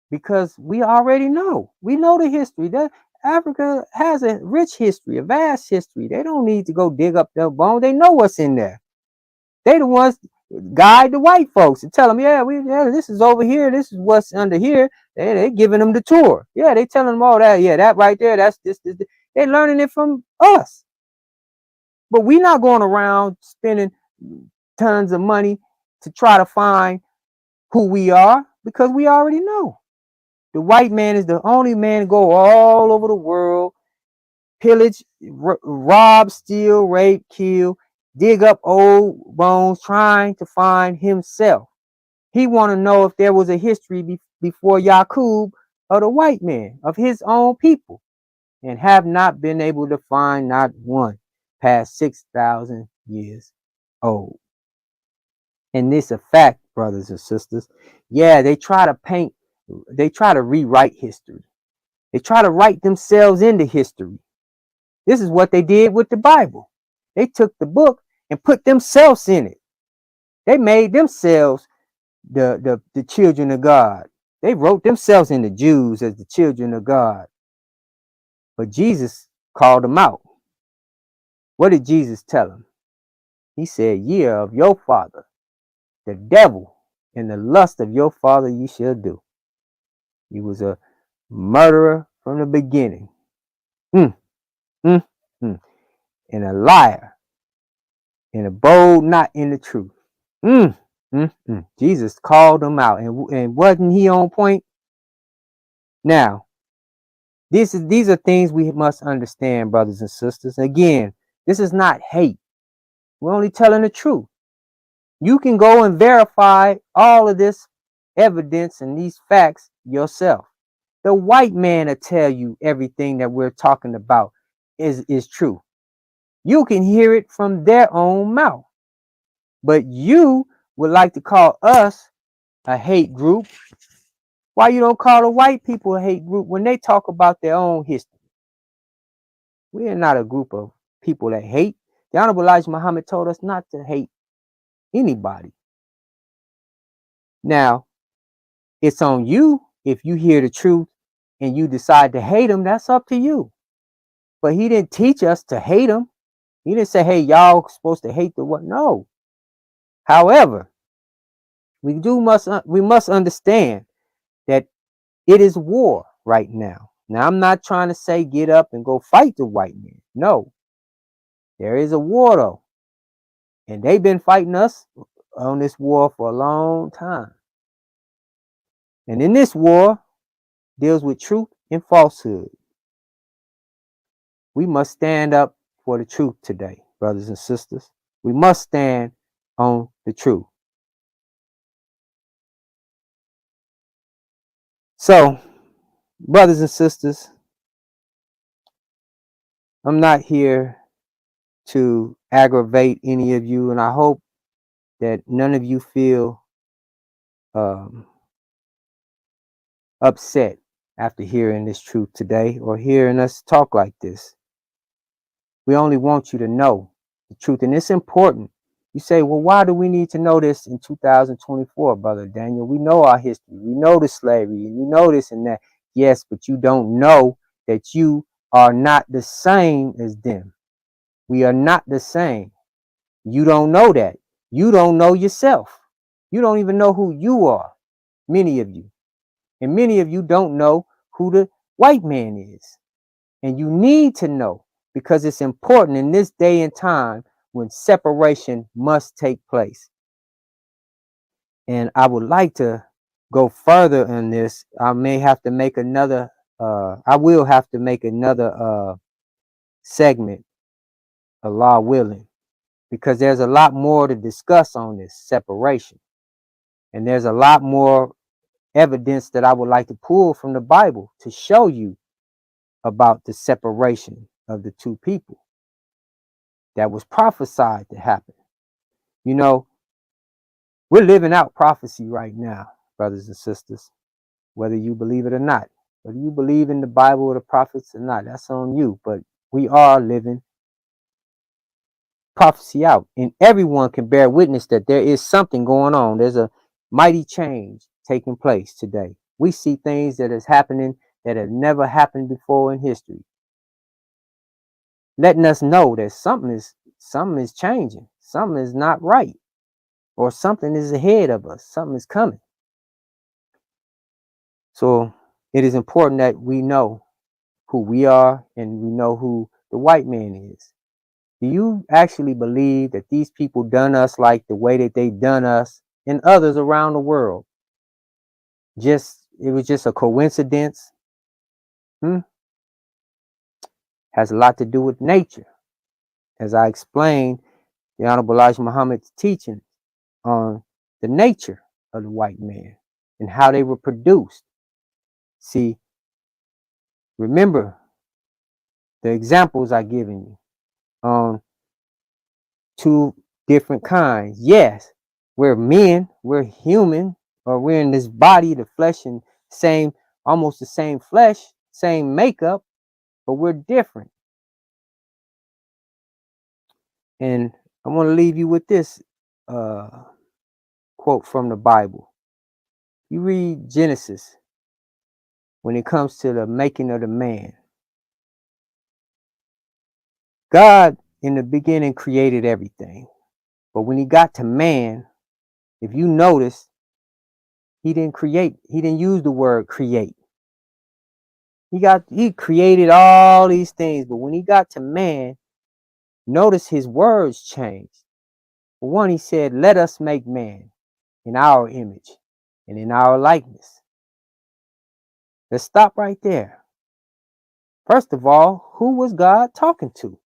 Because we already know. We know the history. That Africa has a rich history, a vast history. They don't need to go dig up their bones. They know what's in there. They the ones guide the white folks and tell them, this is over here. This is what's under here. They giving them the tour. Yeah, they telling them all that. Yeah, that right there. That's this. They're learning it from us. But we're not going around spending tons of money to try to find who we are, because we already know. The white man is the only man to go all over the world, pillage, rob, steal, rape, kill, dig up old bones, trying to find himself. He want to know if there was a history before Yaqub of the white man, of his own people, and have not been able to find not one past 6,000 years old. And this is a fact, brothers and sisters. Yeah, they try to rewrite history. They try to write themselves into history. This is what they did with the Bible. They took the book and put themselves in it. They made themselves the children of God. They wrote themselves in the Jews as the children of God. But Jesus called them out. What did Jesus tell them? He said, "Ye are of your father, the devil, and the lust of your father you shall do." He was a murderer from the beginning. And a liar. And a bold not in the truth. Jesus called them out. And wasn't he on point? Now, these are things we must understand, brothers and sisters. Again, this is not hate. We're only telling the truth. You can go and verify all of this evidence and these facts yourself. The white man will tell you everything that we're talking about is true. You can hear it from their own mouth. But you would like to call us a hate group. Why you don't call the white people a hate group when they talk about their own history? We are not a group of people that hate. The Honorable Elijah Muhammad told us not to hate anybody. Now, it's on you. If you hear the truth and you decide to hate them, that's up to you. But he didn't teach us to hate them. He didn't say, hey, y'all supposed to hate the what? No. However, we must understand that it is war right now. Now, I'm not trying to say get up and go fight the white man. No. There is a war, though. And they've been fighting us on this war for a long time. And in this war deals with truth and falsehood. We must stand up for the truth today, brothers and sisters. We must stand on the truth. So, brothers and sisters, I'm not here to aggravate any of you, and I hope that none of you feel um, upset after hearing this truth today or hearing us talk like this. We only want you to know the truth, and it's important. You say, well, why do we need to know this in 2024, Brother Daniel? We know our history. We know the slavery, and we know this and that. Yes, but you don't know that you are not the same as them. We are not the same. You don't know that. You don't know yourself. You don't even know who you are, many of you. And many of you don't know who the white man is. And you need to know, because it's important in this day and time when separation must take place. And I would like to go further in this. I may have to make another, I will have to make another segment, Allah willing, because there's a lot more to discuss on this separation. And there's a lot more evidence that I would like to pull from the Bible to show you about the separation of the two people that was prophesied to happen. You know, we're living out prophecy right now, brothers and sisters, whether you believe it or not. Whether you believe in the Bible or the prophets or not, that's on you. But we are living prophecy out, and everyone can bear witness that there is something going on. There's a mighty change taking place today. We see things that is happening that have never happened before in history, letting us know that something is changing, something is not right, or something is ahead of us, something is coming. So it is important that we know who we are and we know who the white man is. Do you actually believe that these people done us like the way that they done us and others around the world? It was just a coincidence? Has a lot to do with nature. As I explained, the Honorable Elijah Muhammad's teaching on the nature of the white man and how they were produced. See, remember the examples I given you on two different kinds. Yes, we're men, we're human, or we're in this body, the flesh, and almost the same flesh, same makeup, but we're different. And I want to leave you with this quote from the Bible. You read Genesis when it comes to the making of the man. God in the beginning created everything, but when he got to man, if you notice, he didn't use the word create. He created all these things, but when he got to man, notice his words changed. For one, he said, let us make man in our image and in our likeness. Let's stop right there. First of all, who was God talking to?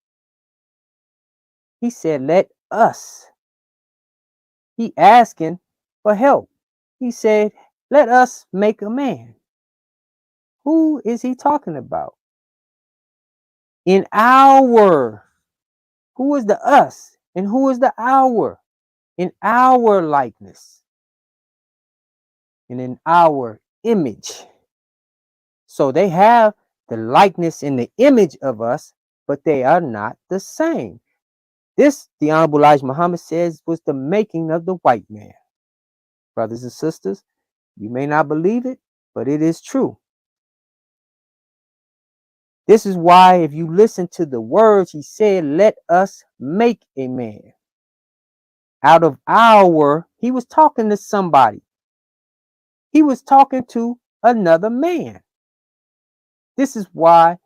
He said, let us. He asking for help. He said, let us make a man. Who is he talking about? In our. Who is the us? And who is the our? In our likeness. And in our image. So they have the likeness and the image of us, but they are not the same. This, the Honorable Elijah Muhammad says, was the making of the white man. Brothers and sisters, you may not believe it, but it is true. This is why if you listen to the words he said, let us make a man. Out of he was talking to somebody. He was talking to another man. This is why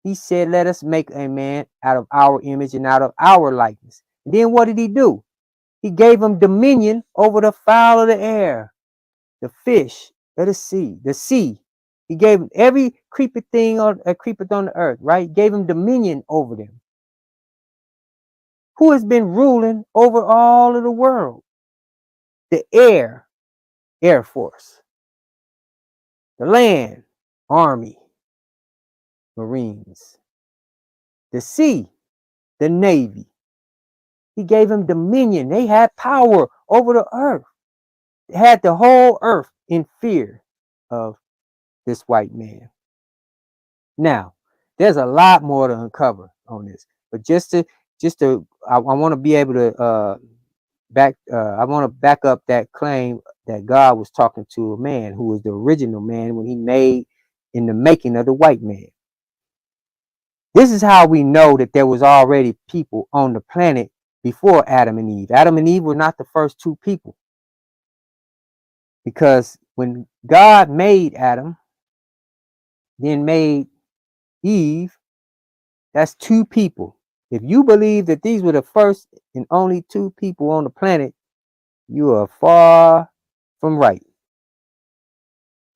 he said, let us make a man out of our image and out of our likeness. And then what did he do? He gave them dominion over the fowl of the air, the fish of the sea, the sea. He gave them every creepy thing that creepeth on the earth, right? He gave them dominion over them. Who has been ruling over all of the world? The air, Air Force. The land, Army, Marines. The sea, the Navy. He gave them dominion. They had power over the earth. They had the whole earth in fear of this white man. Now, there's a lot more to uncover on this, but I want to be able to I want to back up that claim that God was talking to a man who was the original man when he made in the making of the white man. This is how we know that there was already people on the planet before Adam and Eve. Adam and Eve were not the first two people, because when God made Adam, then made Eve, that's two people. If you believe that these were the first and only two people on the planet, you are far from right.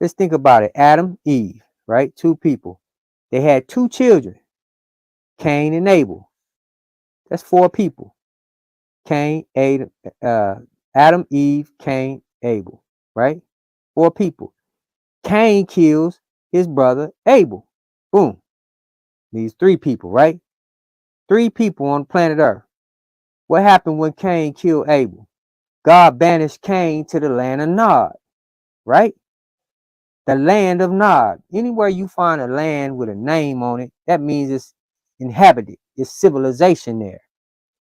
Let's think about it. Adam, Eve, right? Two people. They had two children, Cain and Abel. That's four people. Adam, Eve, Cain, Abel, right? Four people. Cain kills his brother Abel. Boom. These three people, right? Three people on planet Earth. What happened when Cain killed Abel? God banished Cain to the land of Nod, right? The land of Nod. Anywhere you find a land with a name on it, that means it's inhabited. It's civilization there.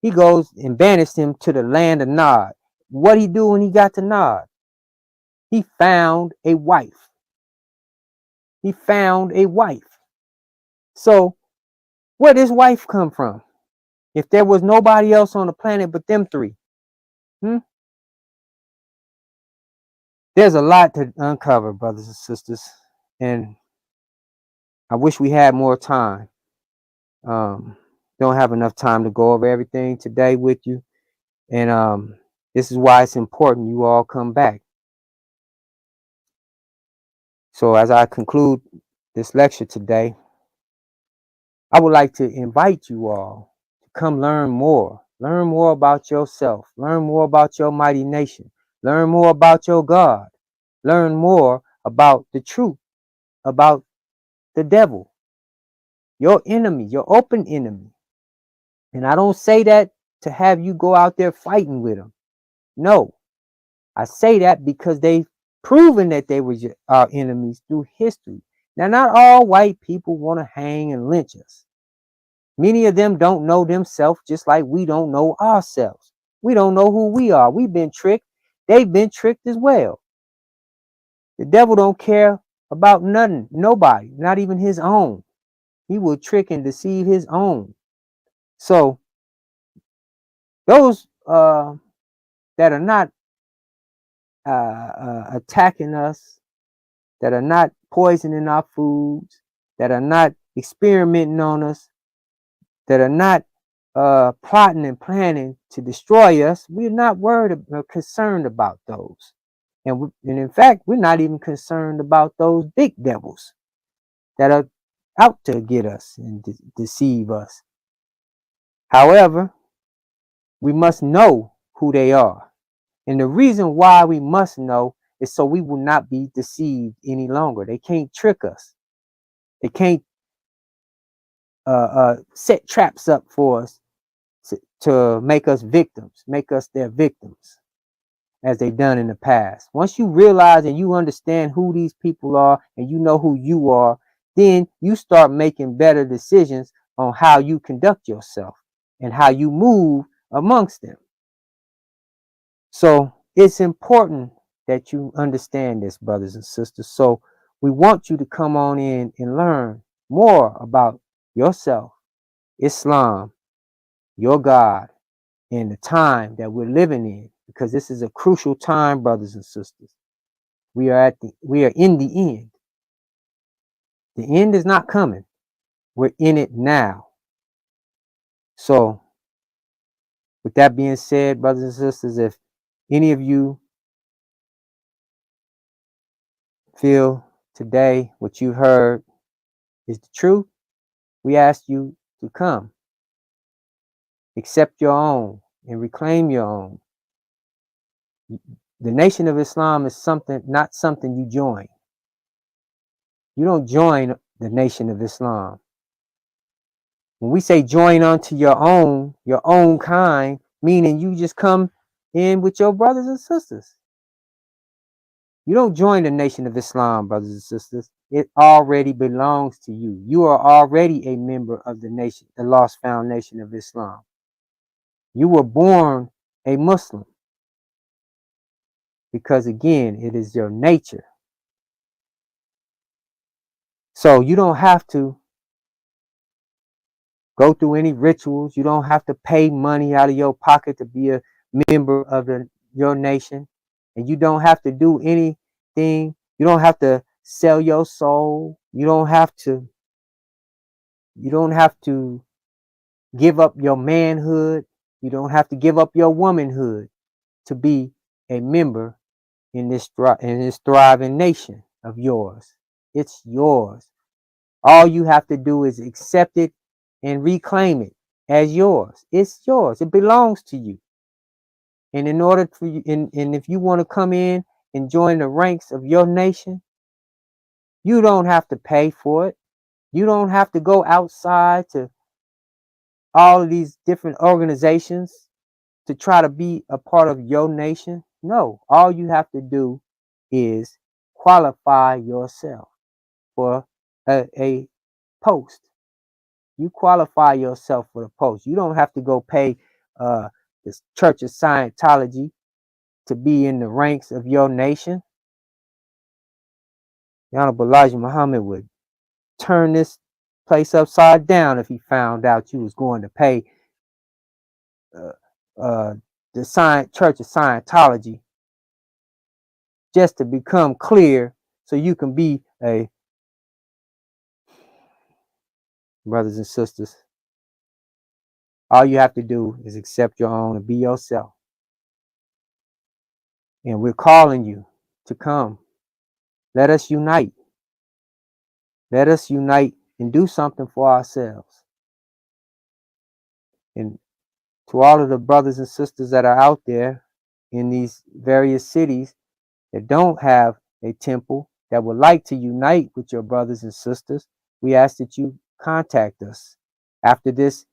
He goes and banished him to the land of Nod. What he do when he got to Nod? He found a wife. He found a wife. So where did his wife come from? If there was nobody else on the planet but them three? There's a lot to uncover, brothers and sisters, and I wish we had more time. Don't have enough time to go over everything today with you, and this is why it's important you all come back. So as I conclude this lecture today, I would like to invite you all to come learn more about yourself, learn more about your mighty nation, learn more about your God, learn more about the truth, about the devil, your enemy, your open enemy. And I don't say that to have you go out there fighting with them. No, I say that because they've proven that they were our enemies through history. Now, not all white people want to hang and lynch us. Many of them don't know themselves, just like we don't know ourselves. We don't know who we are. We've been tricked. They've been tricked as well. The devil don't care about nothing, nobody, not even his own. He will trick and deceive his own. So those that are not attacking us, that are not poisoning our foods, that are not experimenting on us, that are not plotting and planning to destroy us, we're not worried or concerned about those. And in fact, we're not even concerned about those big devils that are out to get us and deceive us. However, we must know who they are. And the reason why we must know is so we will not be deceived any longer. They can't trick us. They can't set traps up for us to make us victims, make us their victims, as they've done in the past. Once you realize and you understand who these people are and you know who you are, then you start making better decisions on how you conduct yourself and how you move amongst them. So it's important that you understand this, brothers and sisters. So we want you to come on in and learn more about yourself, Islam, your God, and the time that we're living in, because this is a crucial time, brothers and sisters. We are in the end. The end is not coming. We're in it now. So With that being said, brothers and sisters, if any of you feel today what you heard is the truth, we ask you to come, accept your own, and reclaim your own. The Nation of Islam is not something you join. You don't join the Nation of Islam. When we say join unto your own kind, meaning you just come in with your brothers and sisters. You don't join the Nation of Islam, brothers and sisters. It already belongs to you. You are already a member of the nation, the lost found Nation of Islam. You were born a Muslim because, again, it is your nature. So you don't have to go through any rituals. You don't have to pay money out of your pocket to be a member of your nation. And you don't have to do anything. You don't have to sell your soul. You don't have to give up your manhood. You don't have to give up your womanhood to be a member in this thriving nation of yours. It's yours. All you have to do is accept it and reclaim it as yours. It's yours. It belongs to you. And in order for you, and if you want to come in and join the ranks of your nation, you don't have to pay for it. You don't have to go outside to all of these different organizations to try to be a part of your nation. No, all you have to do is qualify yourself for a post. You qualify yourself for the post. You don't have to go pay the Church of Scientology to be in the ranks of your nation. The Honorable Elijah Muhammad would turn this place upside down if he found out you was going to pay the Church of Scientology just to become clear so you can be a brothers and sisters. All you have to do is accept your own and be yourself. And we're calling you to come. Let us unite. Let us unite and do something for ourselves. And to all of the brothers and sisters that are out there in these various cities that don't have a temple, that would like to unite with your brothers and sisters, we ask that you contact us. After this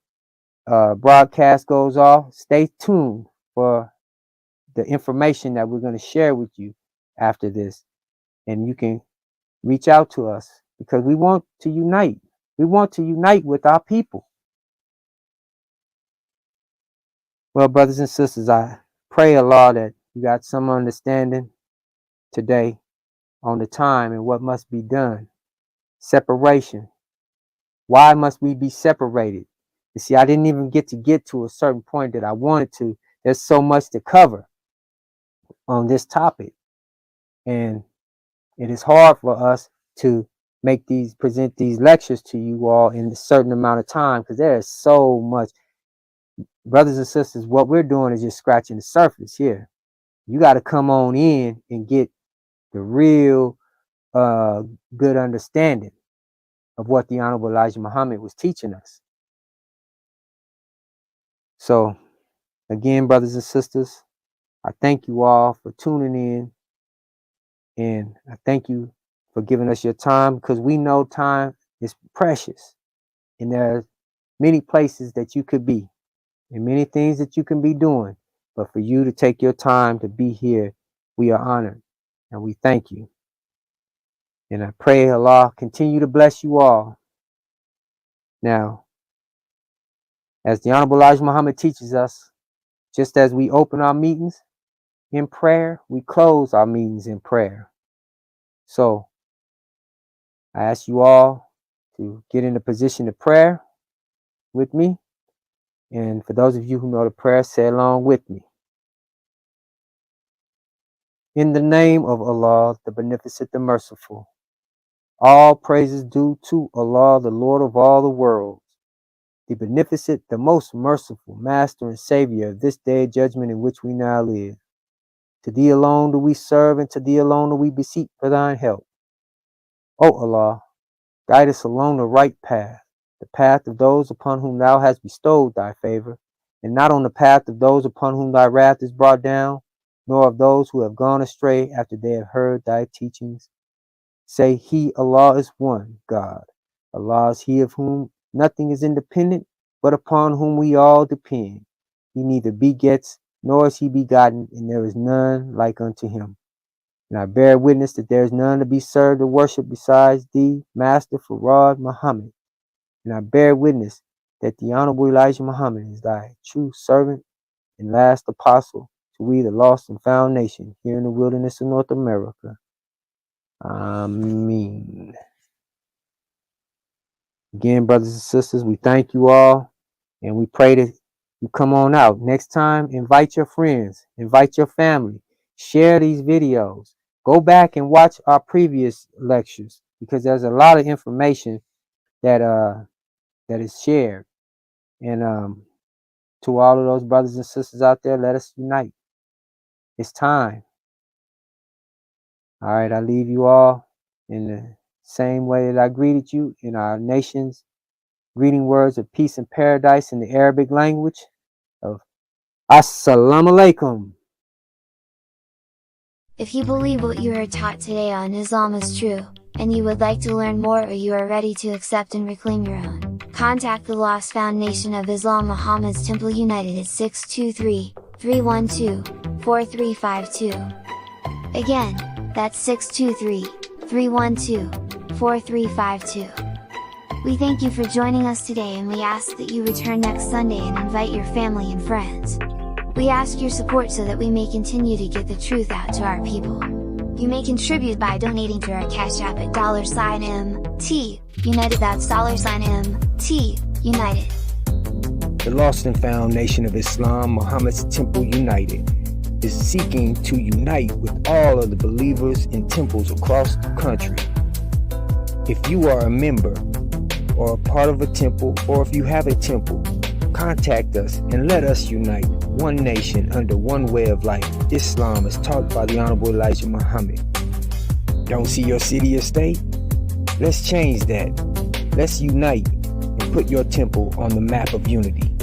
broadcast goes off, stay tuned for the information that we're going to share with you after this. And you can reach out to us because we want to unite. We want to unite with our people. Well, brothers and sisters, I pray, Allah, that you got some understanding today on the time and what must be done. Separation. Why must we be separated? You see, I didn't even get to a certain point that I wanted to. There's so much to cover on this topic. And it is hard for us to present these lectures to you all in a certain amount of time because there is so much. Brothers and sisters, what we're doing is just scratching the surface here. You got to come on in and get the real good understanding of what the Honorable Elijah Muhammad was teaching us. So, again, brothers and sisters, I thank you all for tuning in, and I thank you for giving us your time because we know time is precious, and there are many places that you could be and many things that you can be doing, but for you to take your time to be here, we are honored and we thank you. And I pray Allah continue to bless you all. Now, as the Honorable Elijah Muhammad teaches us, just as we open our meetings in prayer, we close our meetings in prayer. So I ask you all to get in a position of prayer with me. And for those of you who know the prayer, say along with me. In the name of Allah, the Beneficent, the Merciful, all praises due to Allah, the Lord of all the worlds, the beneficent, the most merciful Master and Savior of this day of judgment in which we now live. To thee alone do we serve, and to thee alone do we beseech for thine help. O Allah, guide us along the right path, the path of those upon whom thou hast bestowed thy favor, and not on the path of those upon whom thy wrath is brought down, nor of those who have gone astray after they have heard thy teachings. Say, He, Allah, is one God. Allah is He of whom nothing is independent, but upon whom we all depend. He neither begets, nor is He begotten, and there is none like unto Him. And I bear witness that there is none to be served or worshipped besides thee, Master Farad Muhammad. And I bear witness that the Honorable Elijah Muhammad is thy true servant and last apostle to we, the lost and found nation, here in the wilderness of North America. Amen. Again, brothers and sisters, we thank you all, and we pray that you come on out. Next time, invite your friends, invite your family, share these videos. Go back and watch our previous lectures, because there's a lot of information that is shared. And to all of those brothers and sisters out there, let us unite. It's time. All right, I leave you all in the same way that I greeted you, in our nation's greeting words of peace and paradise in the Arabic language of Assalamu alaikum. If you believe what you heard taught today on Islam is true, and you would like to learn more, or you are ready to accept and reclaim your own, contact the Lost Found Nation of Islam Muhammad's Temple United at 623-312-4352. Again, that's 623-312-4352. We thank you for joining us today, and we ask that you return next Sunday and invite your family and friends. We ask your support so that we may continue to get the truth out to our people. You may contribute by donating to our Cash App at $MT United. That's $MT United. The Lost and Found Nation of Islam, Muhammad's Temple United, is seeking to unite with all of the believers in temples across the country. If you are a member or a part of a temple, or if you have a temple, contact us and let us unite one nation under one way of life, Islam as taught by the Honorable Elijah Muhammad. Don't see your city or state? Let's change that. Let's unite and put your temple on the map of unity.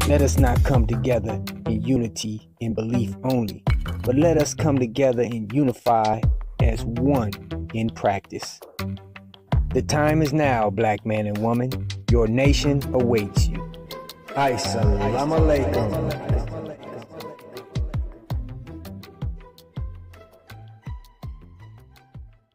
Let us not come together in unity in belief only, but let us come together and unify as one in practice. The time is now, black man and woman. Your nation awaits you. Assalamu alaikum.